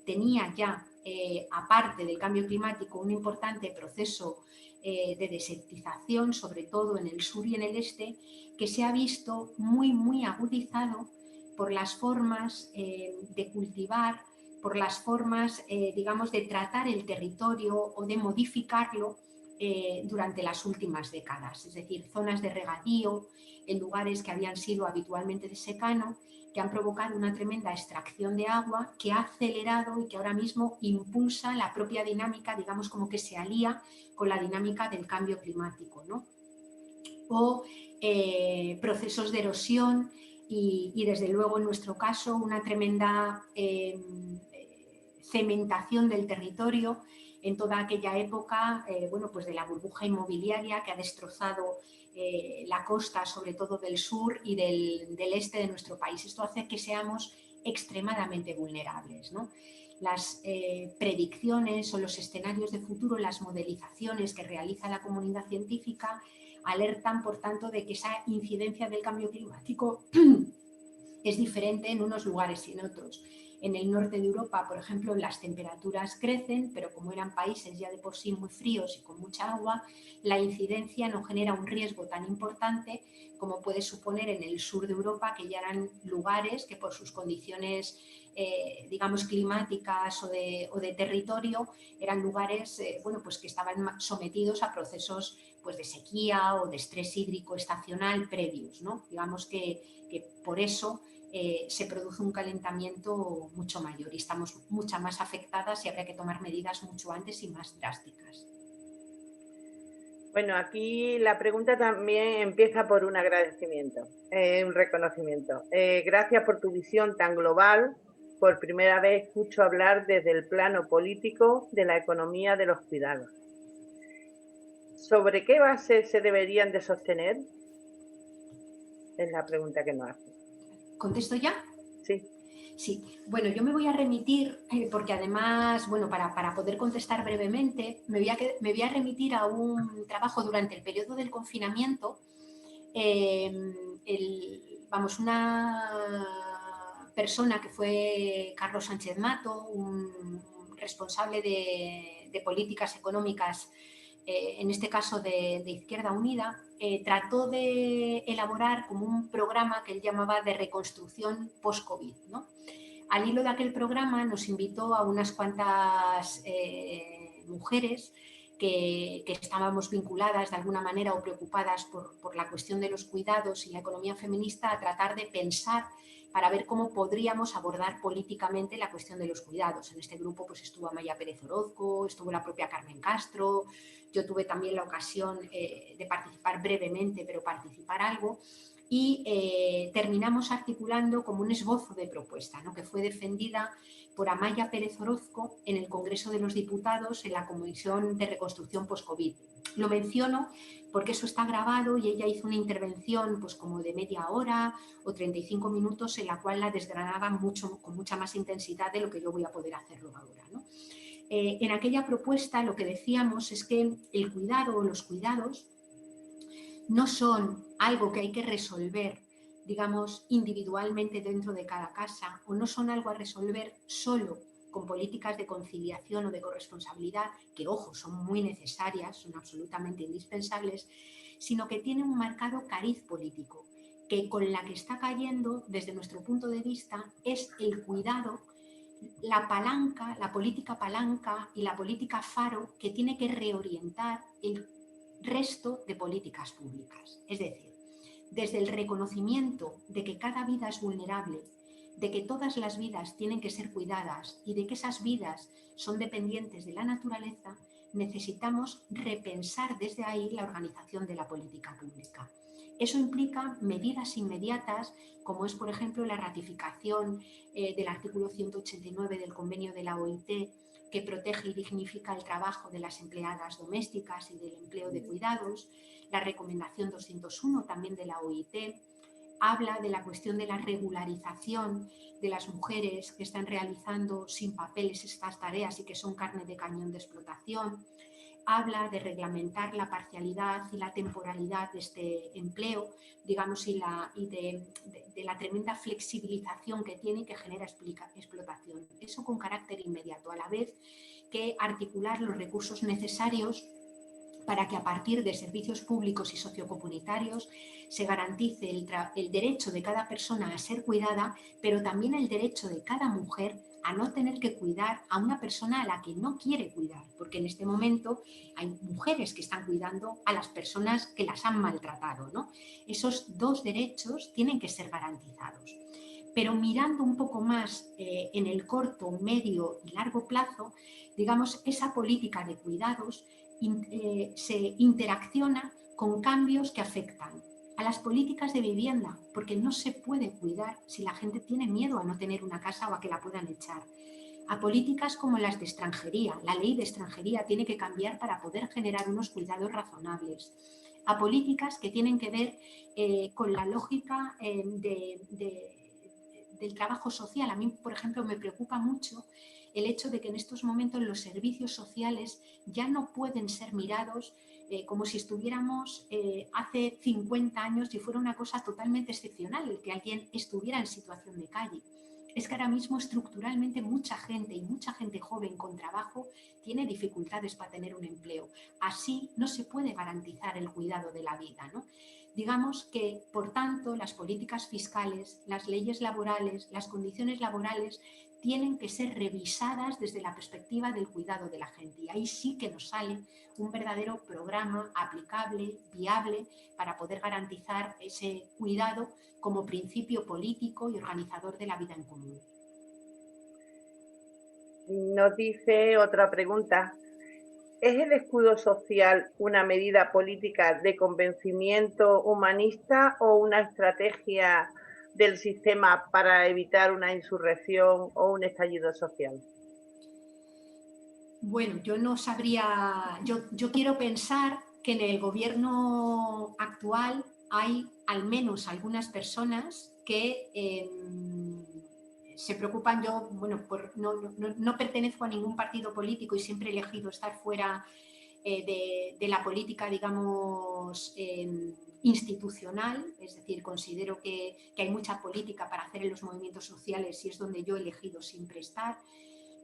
tenía ya, aparte del cambio climático, un importante proceso de desertización, sobre todo en el sur y en el este, que se ha visto muy agudizado por las formas de cultivar, por las formas, digamos, de tratar el territorio o de modificarlo durante las últimas décadas. Es decir, zonas de regadío en lugares que habían sido habitualmente de secano, que han provocado una tremenda extracción de agua que ha acelerado y que ahora mismo impulsa la propia dinámica, digamos, como que se alía con la dinámica del cambio climático, ¿no? O procesos de erosión y desde luego en nuestro caso una tremenda cementación del territorio en toda aquella época, bueno, pues de la burbuja inmobiliaria que ha destrozado la costa, sobre todo del sur y del este de nuestro país. Esto hace que seamos extremadamente vulnerables, ¿no? Las predicciones o los escenarios de futuro, las modelizaciones que realiza la comunidad científica alertan, por tanto, de que esa incidencia del cambio climático es diferente en unos lugares y en otros. En el norte de Europa, por ejemplo, las temperaturas crecen, pero como eran países ya de por sí muy fríos y con mucha agua, la incidencia no genera un riesgo tan importante como puede suponer en el sur de Europa, que ya eran lugares que por sus condiciones digamos climáticas o de territorio eran lugares bueno, pues que estaban sometidos a procesos pues, de sequía o de estrés hídrico estacional previos, ¿no? Digamos que por eso se produce un calentamiento mucho mayor y estamos mucho más afectadas y habría que tomar medidas mucho antes y más drásticas. Bueno, aquí la pregunta también empieza por un agradecimiento, un reconocimiento. Gracias por tu visión tan global. Por primera vez escucho hablar desde el plano político de la economía de los cuidados. ¿Sobre qué base se deberían de sostener? Es la pregunta que nos hace. ¿Contesto ya? Sí. Sí, bueno, yo me voy a remitir, porque además, bueno, para poder contestar brevemente, me voy a remitir a un trabajo durante el periodo del confinamiento. Una persona que fue Carlos Sánchez Mato, un responsable de políticas económicas, en este caso de Izquierda Unida, trató de elaborar como un programa que él llamaba de reconstrucción post-COVID, ¿no? Al hilo de aquel programa nos invitó a unas cuantas mujeres que estábamos vinculadas de alguna manera o preocupadas por la cuestión de los cuidados y la economía feminista a tratar de pensar para ver cómo podríamos abordar políticamente la cuestión de los cuidados. En este grupo pues estuvo Amaya Pérez Orozco, estuvo la propia Carmen Castro, yo tuve también la ocasión de participar brevemente, pero participar algo, y terminamos articulando como un esbozo de propuesta, ¿no?, que fue defendida por Amaya Pérez Orozco en el Congreso de los Diputados en la Comisión de Reconstrucción Post-COVID. Lo menciono porque eso está grabado y ella hizo una intervención pues como de media hora o 35 minutos en la cual la desgranaba con mucha más intensidad de lo que yo voy a poder hacerlo ahora, ¿no? En aquella propuesta lo que decíamos es que el cuidado o los cuidados no son algo que hay que resolver, digamos, individualmente dentro de cada casa, o no son algo a resolver solo con políticas de conciliación o de corresponsabilidad, que, ojo, son muy necesarias, son absolutamente indispensables, sino que tienen un marcado cariz político, que con la que está cayendo, desde nuestro punto de vista, es el cuidado, la palanca, la política palanca y la política faro que tiene que reorientar el resto de políticas públicas. Es decir, desde el reconocimiento de que cada vida es vulnerable, de que todas las vidas tienen que ser cuidadas y de que esas vidas son dependientes de la naturaleza, necesitamos repensar desde ahí la organización de la política pública. Eso implica medidas inmediatas, como es, por ejemplo, la ratificación del artículo 189 del convenio de la OIT, que protege y dignifica el trabajo de las empleadas domésticas y del empleo de cuidados, la recomendación 201 también de la OIT, habla de la cuestión de la regularización de las mujeres que están realizando sin papeles estas tareas y que son carne de cañón de explotación, habla de reglamentar la parcialidad y la temporalidad de este empleo, digamos, y de la tremenda flexibilización que tiene y que genera explotación. Eso con carácter inmediato, a la vez que articular los recursos necesarios para que a partir de servicios públicos y sociocomunitarios se garantice el derecho de cada persona a ser cuidada, pero también el derecho de cada mujer a no tener que cuidar a una persona a la que no quiere cuidar, porque en este momento hay mujeres que están cuidando a las personas que las han maltratado, ¿no? Esos dos derechos tienen que ser garantizados. Pero mirando un poco más en el corto, medio y largo plazo, digamos, esa política de cuidados se interacciona con cambios que afectan a las políticas de vivienda, porque no se puede cuidar si la gente tiene miedo a no tener una casa o a que la puedan echar. A políticas como las de extranjería, la ley de extranjería tiene que cambiar para poder generar unos cuidados razonables. A políticas que tienen que ver con la lógica del trabajo social. A mí, por ejemplo, me preocupa mucho el hecho de que en estos momentos los servicios sociales ya no pueden ser mirados como si estuviéramos hace 50 años y fuera una cosa totalmente excepcional el que alguien estuviera en situación de calle. Es que ahora mismo estructuralmente mucha gente y mucha gente joven con trabajo tiene dificultades para tener un empleo. Así no se puede garantizar el cuidado de la vida, ¿no? Digamos que, por tanto, las políticas fiscales, las leyes laborales, las condiciones laborales tienen que ser revisadas desde la perspectiva del cuidado de la gente. Y ahí sí que nos sale un verdadero programa aplicable, viable, para poder garantizar ese cuidado como principio político y organizador de la vida en común. Nos dice otra pregunta. ¿Es el escudo social una medida política de convencimiento humanista o una estrategia del sistema para evitar una insurrección o un estallido social? Bueno, yo no sabría, yo quiero pensar que en el gobierno actual hay al menos algunas personas que se preocupan. Yo, bueno, no pertenezco a ningún partido político y siempre he elegido estar fuera de la política, digamos, institucional, es decir, considero que hay mucha política para hacer en los movimientos sociales y es donde yo he elegido siempre estar.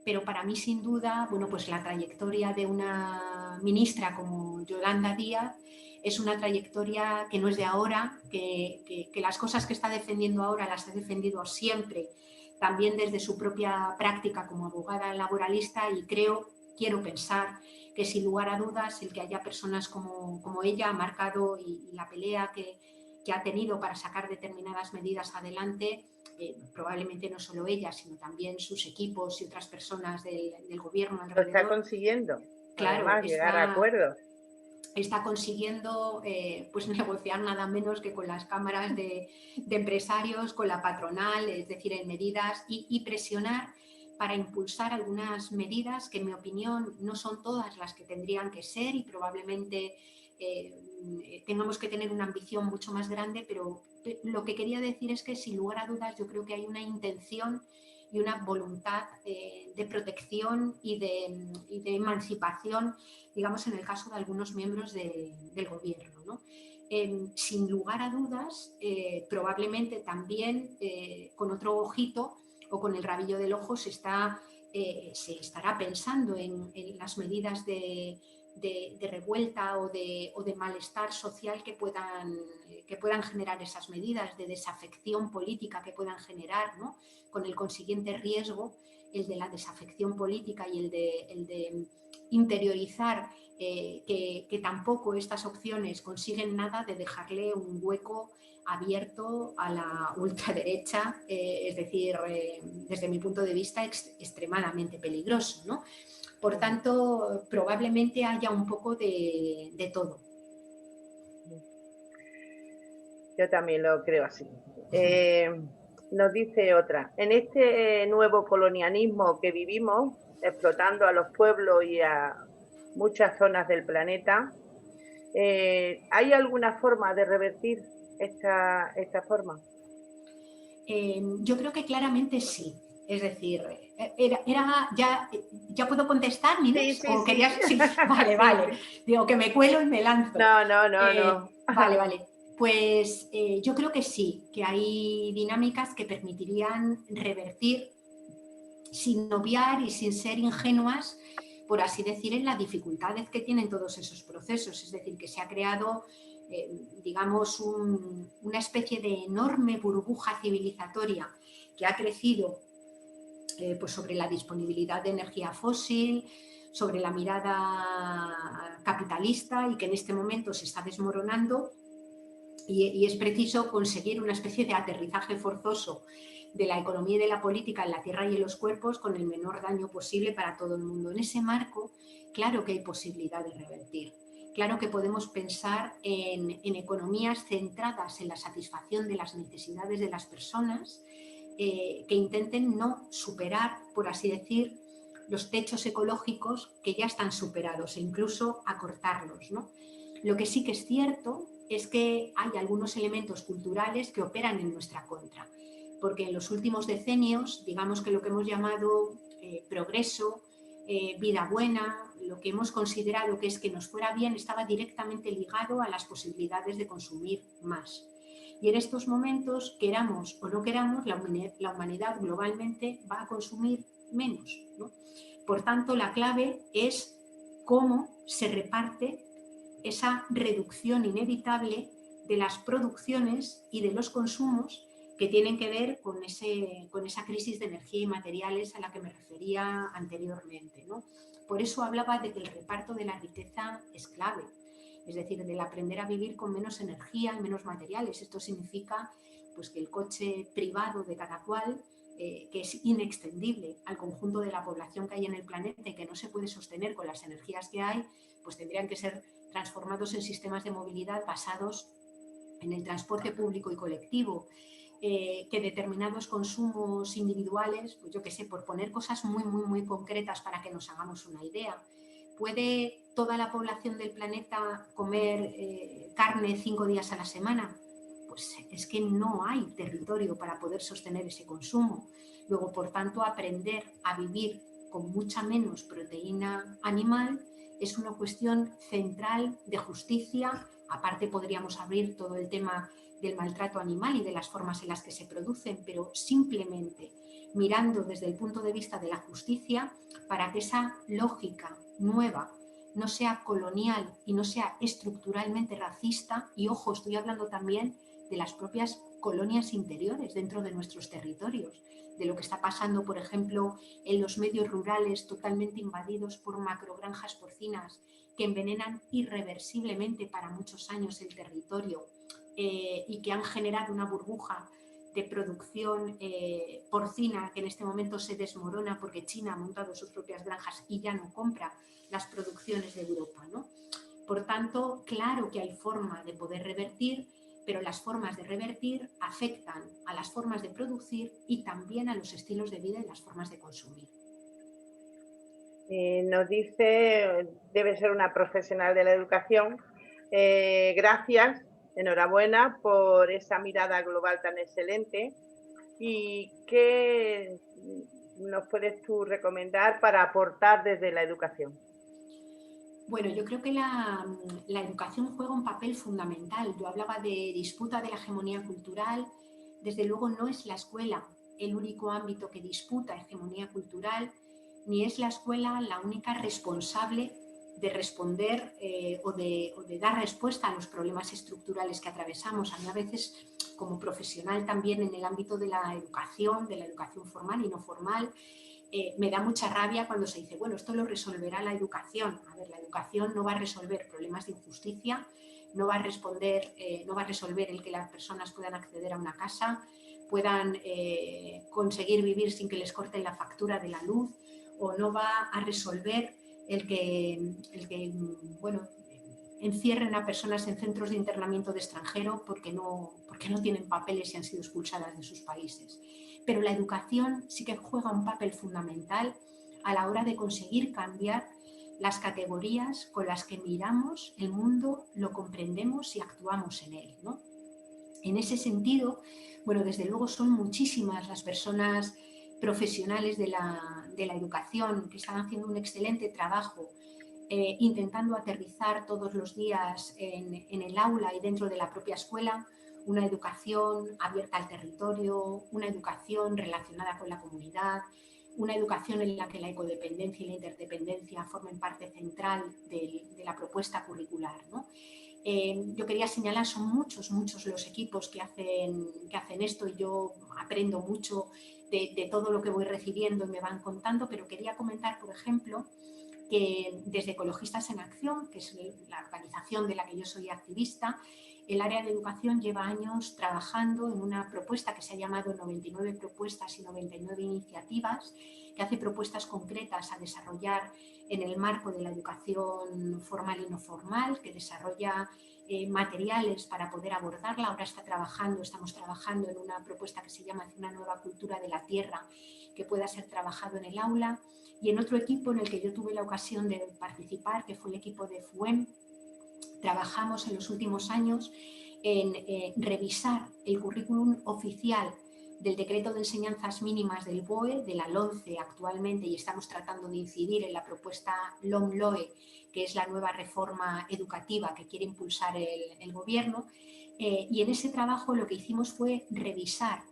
Pero para mí, sin duda, bueno, pues la trayectoria de una ministra como Yolanda Díaz es una trayectoria que no es de ahora, que las cosas que está defendiendo ahora las ha defendido siempre también desde su propia práctica como abogada laboralista, y quiero pensar que sin lugar a dudas el que haya personas como ella ha marcado y la pelea que ha tenido para sacar determinadas medidas adelante, probablemente no solo ella, sino también sus equipos y otras personas del gobierno Lo está alrededor. consiguiendo, Claro, además, llegar a acuerdos. Está consiguiendo pues negociar nada menos que con las cámaras de empresarios, con la patronal, es decir, en medidas y presionar para impulsar algunas medidas que, en mi opinión, no son todas las que tendrían que ser, y probablemente tengamos que tener una ambición mucho más grande, pero lo que quería decir es que, sin lugar a dudas, yo creo que hay una intención y una voluntad de protección y de emancipación, digamos, en el caso de algunos miembros del gobierno, ¿no? Sin lugar a dudas, probablemente también con otro ojito o con el rabillo del ojo se estará pensando en las medidas de revuelta o de malestar social que puedan generar esas medidas, de desafección política que puedan generar, ¿no? Con el consiguiente riesgo, el de la desafección política y el de interiorizar que tampoco estas opciones consiguen nada de dejarle un hueco abierto a la ultraderecha, es decir, desde mi punto de vista, extremadamente peligroso, ¿no? Por tanto, probablemente haya un poco de todo. Yo también lo creo así. Nos dice otra, en este nuevo colonialismo que vivimos, explotando a los pueblos y a muchas zonas del planeta, ¿hay alguna forma de revertir esta forma? Yo creo que claramente sí. Es decir, ¿ya puedo contestar, Nines? Sí, sí, ¿O sí. querías? Sí, vale, Sí, vale. sí. Digo, que me cuelo y me lanzo. No. Vale. Pues yo creo que sí, que hay dinámicas que permitirían revertir, sin obviar y sin ser ingenuas, por así decir, en las dificultades que tienen todos esos procesos. Es decir, que se ha creado, digamos, una especie de enorme burbuja civilizatoria que ha crecido pues sobre la disponibilidad de energía fósil, sobre la mirada capitalista, y que en este momento se está desmoronando, y es preciso conseguir una especie de aterrizaje forzoso de la economía y de la política en la tierra y en los cuerpos con el menor daño posible para todo el mundo. En ese marco, claro que hay posibilidad de revertir. Claro que podemos pensar en economías centradas en la satisfacción de las necesidades de las personas, que intenten no superar, por así decir, los techos ecológicos que ya están superados, e incluso acortarlos, ¿no? Lo que sí que es cierto es que hay algunos elementos culturales que operan en nuestra contra, porque en los últimos decenios, digamos que lo que hemos llamado progreso, vida buena, lo que hemos considerado que es que nos fuera bien, estaba directamente ligado a las posibilidades de consumir más. Y en estos momentos, queramos o no queramos, la humanidad globalmente va a consumir menos, ¿no? Por tanto, la clave es cómo se reparte esa reducción inevitable de las producciones y de los consumos que tienen que ver con esa crisis de energía y materiales a la que me refería anteriormente, ¿no? Por eso hablaba de que el reparto de la riqueza es clave, es decir, del aprender a vivir con menos energía y menos materiales. Esto significa pues, que el coche privado de cada cual, que es inextendible al conjunto de la población que hay en el planeta y que no se puede sostener con las energías que hay, pues tendrían que ser transformados en sistemas de movilidad basados en el transporte público y colectivo, que determinados consumos individuales, pues yo qué sé, por poner cosas muy concretas para que nos hagamos una idea, ¿puede toda la población del planeta comer carne 5 días a la semana? Pues es que no hay territorio para poder sostener ese consumo. Luego, por tanto, aprender a vivir con mucha menos proteína animal es una cuestión central de justicia. Aparte, podríamos abrir todo el tema del maltrato animal y de las formas en las que se producen, pero simplemente mirando desde el punto de vista de la justicia, para que esa lógica nueva no sea colonial y no sea estructuralmente racista. Y ojo, estoy hablando también de las propias colonias interiores dentro de nuestros territorios, de lo que está pasando, por ejemplo, en los medios rurales totalmente invadidos por macrogranjas porcinas que envenenan irreversiblemente para muchos años el territorio y que han generado una burbuja de producción porcina que en este momento se desmorona porque China ha montado sus propias granjas y ya no compra las producciones de Europa, ¿no? Por tanto, claro que hay forma de poder revertir, pero las formas de revertir afectan a las formas de producir y también a los estilos de vida y las formas de consumir. Nos dice, debe ser una profesional de la educación, gracias, enhorabuena por esa mirada global tan excelente. ¿Y qué nos puedes tú recomendar para aportar desde la educación? Bueno, yo creo que la educación juega un papel fundamental. Yo hablaba de disputa de la hegemonía cultural. Desde luego no es la escuela el único ámbito que disputa hegemonía cultural, ni es la escuela la única responsable de responder o de dar respuesta a los problemas estructurales que atravesamos. A mí a veces, como profesional también en el ámbito de la educación formal y no formal, me da mucha rabia cuando se dice, bueno, esto lo resolverá la educación. A ver, la educación no va a resolver problemas de injusticia, no va a resolver el que las personas puedan acceder a una casa, puedan conseguir vivir sin que les corten la factura de la luz, o no va a resolver el que bueno, encierren a personas en centros de internamiento de extranjero porque no tienen papeles y han sido expulsadas de sus países. Pero la educación sí que juega un papel fundamental a la hora de conseguir cambiar las categorías con las que miramos el mundo, lo comprendemos y actuamos en él, ¿no? En ese sentido, bueno, desde luego son muchísimas las personas profesionales de la educación que están haciendo un excelente trabajo intentando aterrizar todos los días en el aula y dentro de la propia escuela una educación abierta al territorio, una educación relacionada con la comunidad, una educación en la que la ecodependencia y la interdependencia formen parte central de la propuesta curricular, ¿no? Yo quería señalar, son muchos los equipos que hacen esto y yo aprendo mucho de todo lo que voy recibiendo y me van contando, pero quería comentar, por ejemplo, que desde Ecologistas en Acción, que es la organización de la que yo soy activista, el área de educación lleva años trabajando en una propuesta que se ha llamado 99 propuestas y 99 iniciativas, que hace propuestas concretas a desarrollar en el marco de la educación formal y no formal, que desarrolla materiales para poder abordarla. Ahora estamos trabajando en una propuesta que se llama Una nueva cultura de la tierra, que pueda ser trabajado en el aula. Y en otro equipo en el que yo tuve la ocasión de participar, que fue el equipo de FUEM, trabajamos en los últimos años en revisar el currículum oficial del decreto de enseñanzas mínimas del BOE, de la LOMCE actualmente, y estamos tratando de incidir en la propuesta LOMLOE, que es la nueva reforma educativa que quiere impulsar el gobierno. Y en ese trabajo lo que hicimos fue revisar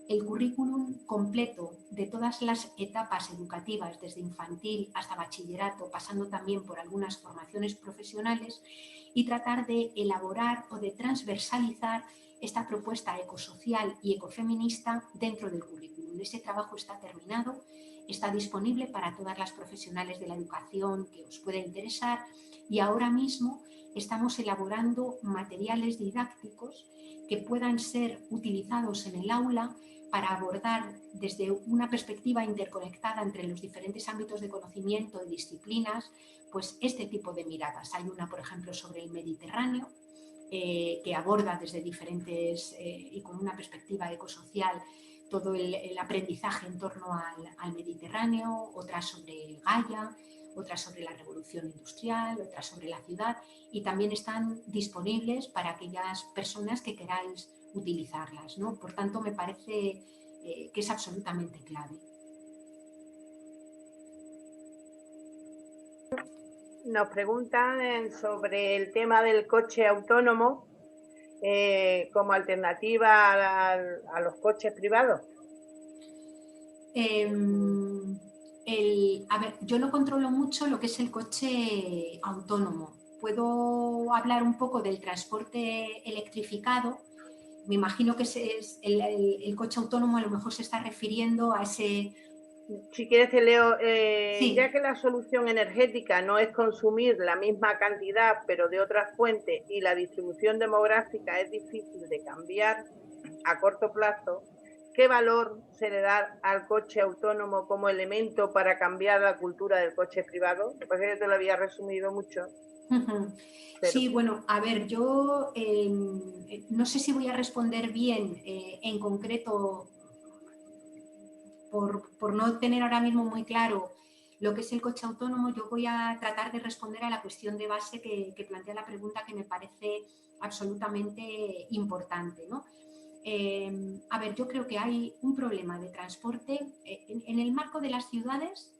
el currículum completo de todas las etapas educativas, desde infantil hasta bachillerato, pasando también por algunas formaciones profesionales, y tratar de elaborar o de transversalizar esta propuesta ecosocial y ecofeminista dentro del currículum. Ese trabajo está terminado, está disponible para todas las profesionales de la educación que os pueda interesar, y ahora mismo estamos elaborando materiales didácticos que puedan ser utilizados en el aula para abordar desde una perspectiva interconectada entre los diferentes ámbitos de conocimiento y disciplinas, pues este tipo de miradas. Hay una, por ejemplo, sobre el Mediterráneo, que aborda desde diferentes y con una perspectiva ecosocial todo el aprendizaje en torno al Mediterráneo, otra sobre Gaia, otra sobre la revolución industrial, otra sobre la ciudad, y también están disponibles para aquellas personas que queráis utilizarlas, ¿no? Por tanto, me parece que es absolutamente clave. Nos preguntan sobre el tema del coche autónomo como alternativa a los coches privados. A ver, yo no controlo mucho lo que es el coche autónomo. Puedo hablar un poco del transporte electrificado, me imagino que el coche autónomo a lo mejor se está refiriendo a ese... Si quieres te leo, Sí. ya que la solución energética no es consumir la misma cantidad pero de otras fuentes y la distribución demográfica es difícil de cambiar a corto plazo, ¿qué valor se le da al coche autónomo como elemento para cambiar la cultura del coche privado? Me parece que te lo había resumido mucho. Pero... Sí, bueno, a ver, yo no sé si voy a responder bien en concreto por no tener ahora mismo muy claro lo que es el coche autónomo. Yo voy a tratar de responder a la cuestión de base que plantea la pregunta, que me parece absolutamente importante, ¿no? A ver, yo creo que hay un problema de transporte en el marco de las ciudades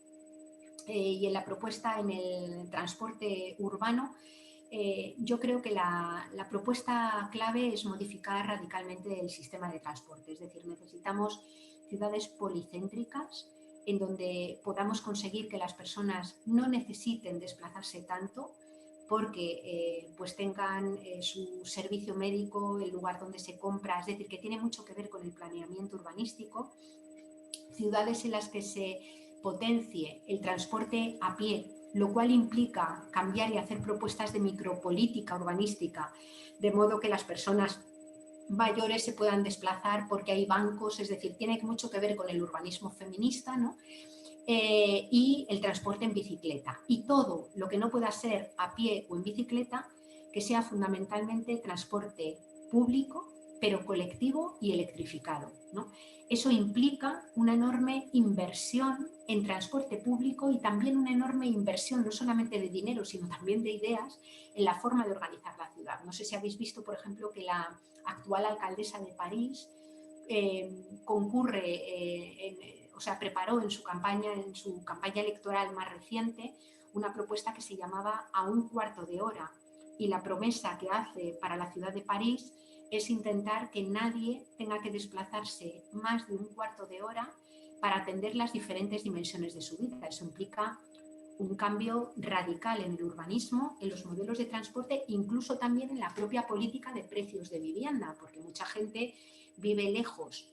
y en la propuesta en el transporte urbano. Yo creo que la propuesta clave es modificar radicalmente el sistema de transporte. Es decir, necesitamos ciudades policéntricas en donde podamos conseguir que las personas no necesiten desplazarse tanto, porque pues tengan su servicio médico, el lugar donde se compra, es decir, que tiene mucho que ver con el planeamiento urbanístico. Ciudades en las que se potencie el transporte a pie, lo cual implica cambiar y hacer propuestas de micropolítica urbanística, de modo que las personas mayores se puedan desplazar porque hay bancos, es decir, tiene mucho que ver con el urbanismo feminista, ¿no? Y el transporte en bicicleta. Y todo lo que no pueda ser a pie o en bicicleta, que sea fundamentalmente transporte público, pero colectivo y electrificado, ¿no? Eso implica una enorme inversión en transporte público y también una enorme inversión, no solamente de dinero, sino también de ideas en la forma de organizar la ciudad. No sé si habéis visto, por ejemplo, que la actual alcaldesa de París preparó en su campaña electoral más reciente una propuesta que se llamaba A un cuarto de hora, y la promesa que hace para la ciudad de París es intentar que nadie tenga que desplazarse más de un cuarto de hora para atender las diferentes dimensiones de su vida. Eso implica un cambio radical en el urbanismo, en los modelos de transporte, incluso también en la propia política de precios de vivienda, porque mucha gente vive lejos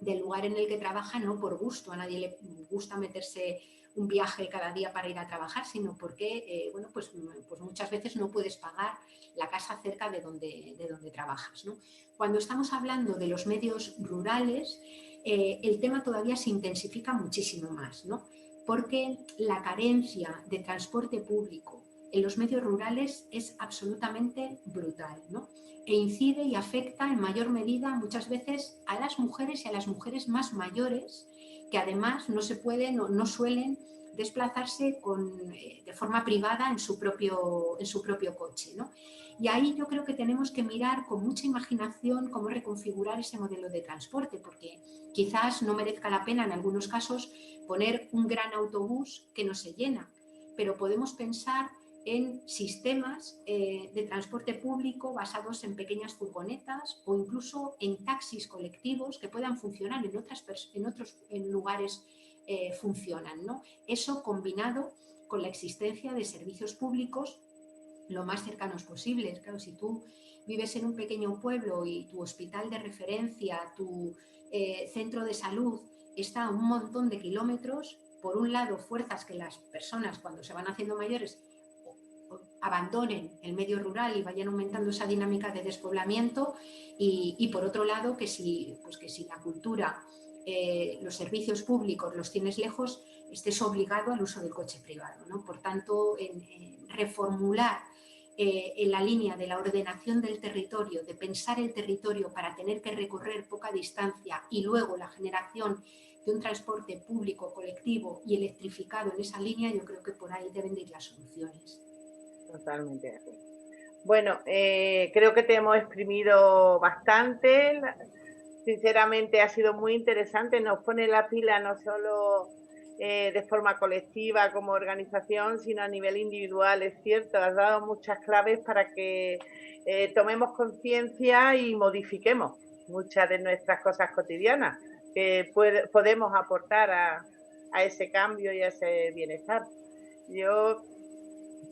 del lugar en el que trabaja no por gusto. A nadie le gusta meterse un viaje cada día para ir a trabajar, sino porque pues muchas veces no puedes pagar la casa cerca de donde trabajas, ¿no? Cuando estamos hablando de los medios rurales, el tema todavía se intensifica muchísimo más, ¿no? Porque la carencia de transporte público en los medios rurales es absolutamente brutal, ¿no? E incide y afecta en mayor medida muchas veces a las mujeres y a las mujeres más mayores, que además no suelen desplazarse de forma privada en su propio coche, ¿no? Y ahí yo creo que tenemos que mirar con mucha imaginación cómo reconfigurar ese modelo de transporte, porque quizás no merezca la pena en algunos casos poner un gran autobús que no se llena, pero podemos pensar en sistemas de transporte público basados en pequeñas furgonetas o incluso en taxis colectivos que puedan funcionar en otros lugares funcionan, ¿no? Eso combinado con la existencia de servicios públicos lo más cercanos posibles. Claro, si tú vives en un pequeño pueblo y tu hospital de referencia, tu centro de salud está a un montón de kilómetros, por un lado fuerzas que las personas cuando se van haciendo mayores abandonen el medio rural y vayan aumentando esa dinámica de despoblamiento, y por otro lado que si la cultura, los servicios públicos los tienes lejos, estés obligado al uso del coche privado, ¿no? Por tanto, en reformular en la línea de la ordenación del territorio, de pensar el territorio para tener que recorrer poca distancia, y luego la generación de un transporte público, colectivo y electrificado en esa línea, yo creo que por ahí deben de ir las soluciones. Totalmente de acuerdo. Bueno, creo que te hemos exprimido bastante. Sinceramente ha sido muy interesante. Nos pone la pila no solo de forma colectiva como organización, sino a nivel individual. Es cierto, has dado muchas claves para que tomemos conciencia y modifiquemos muchas de nuestras cosas cotidianas que podemos aportar a ese cambio y a ese bienestar. Yo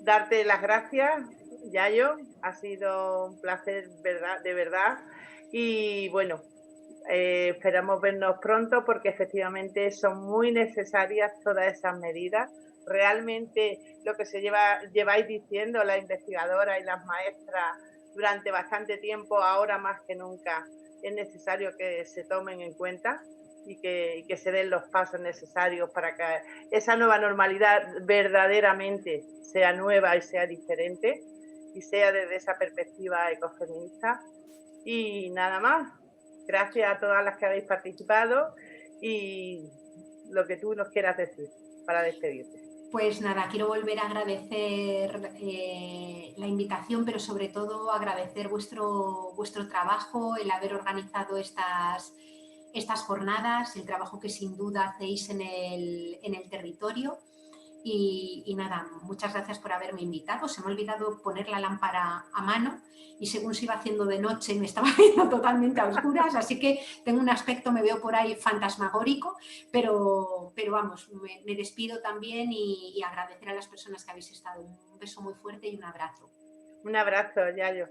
darte las gracias Yayo, ha sido un placer, de verdad. Y bueno, esperamos vernos pronto porque efectivamente son muy necesarias todas esas medidas. Realmente lo que lleváis diciendo las investigadoras y las maestras durante bastante tiempo, ahora más que nunca, es necesario que se tomen en cuenta y que se den los pasos necesarios para que esa nueva normalidad verdaderamente sea nueva y sea diferente y sea desde esa perspectiva ecofeminista. Y nada más. Gracias a todas las que habéis participado y lo que tú nos quieras decir para despedirte. Pues nada, quiero volver a agradecer la invitación, pero sobre todo agradecer vuestro trabajo, el haber organizado estas jornadas, el trabajo que sin duda hacéis en el territorio. Y nada, muchas gracias por haberme invitado. Se me ha olvidado poner la lámpara a mano y según se iba haciendo de noche me estaba viendo totalmente a oscuras, así que tengo un aspecto, me veo por ahí fantasmagórico, pero vamos, me despido también y agradecer a las personas que habéis estado. Un beso muy fuerte y un abrazo. Un abrazo, Yayo.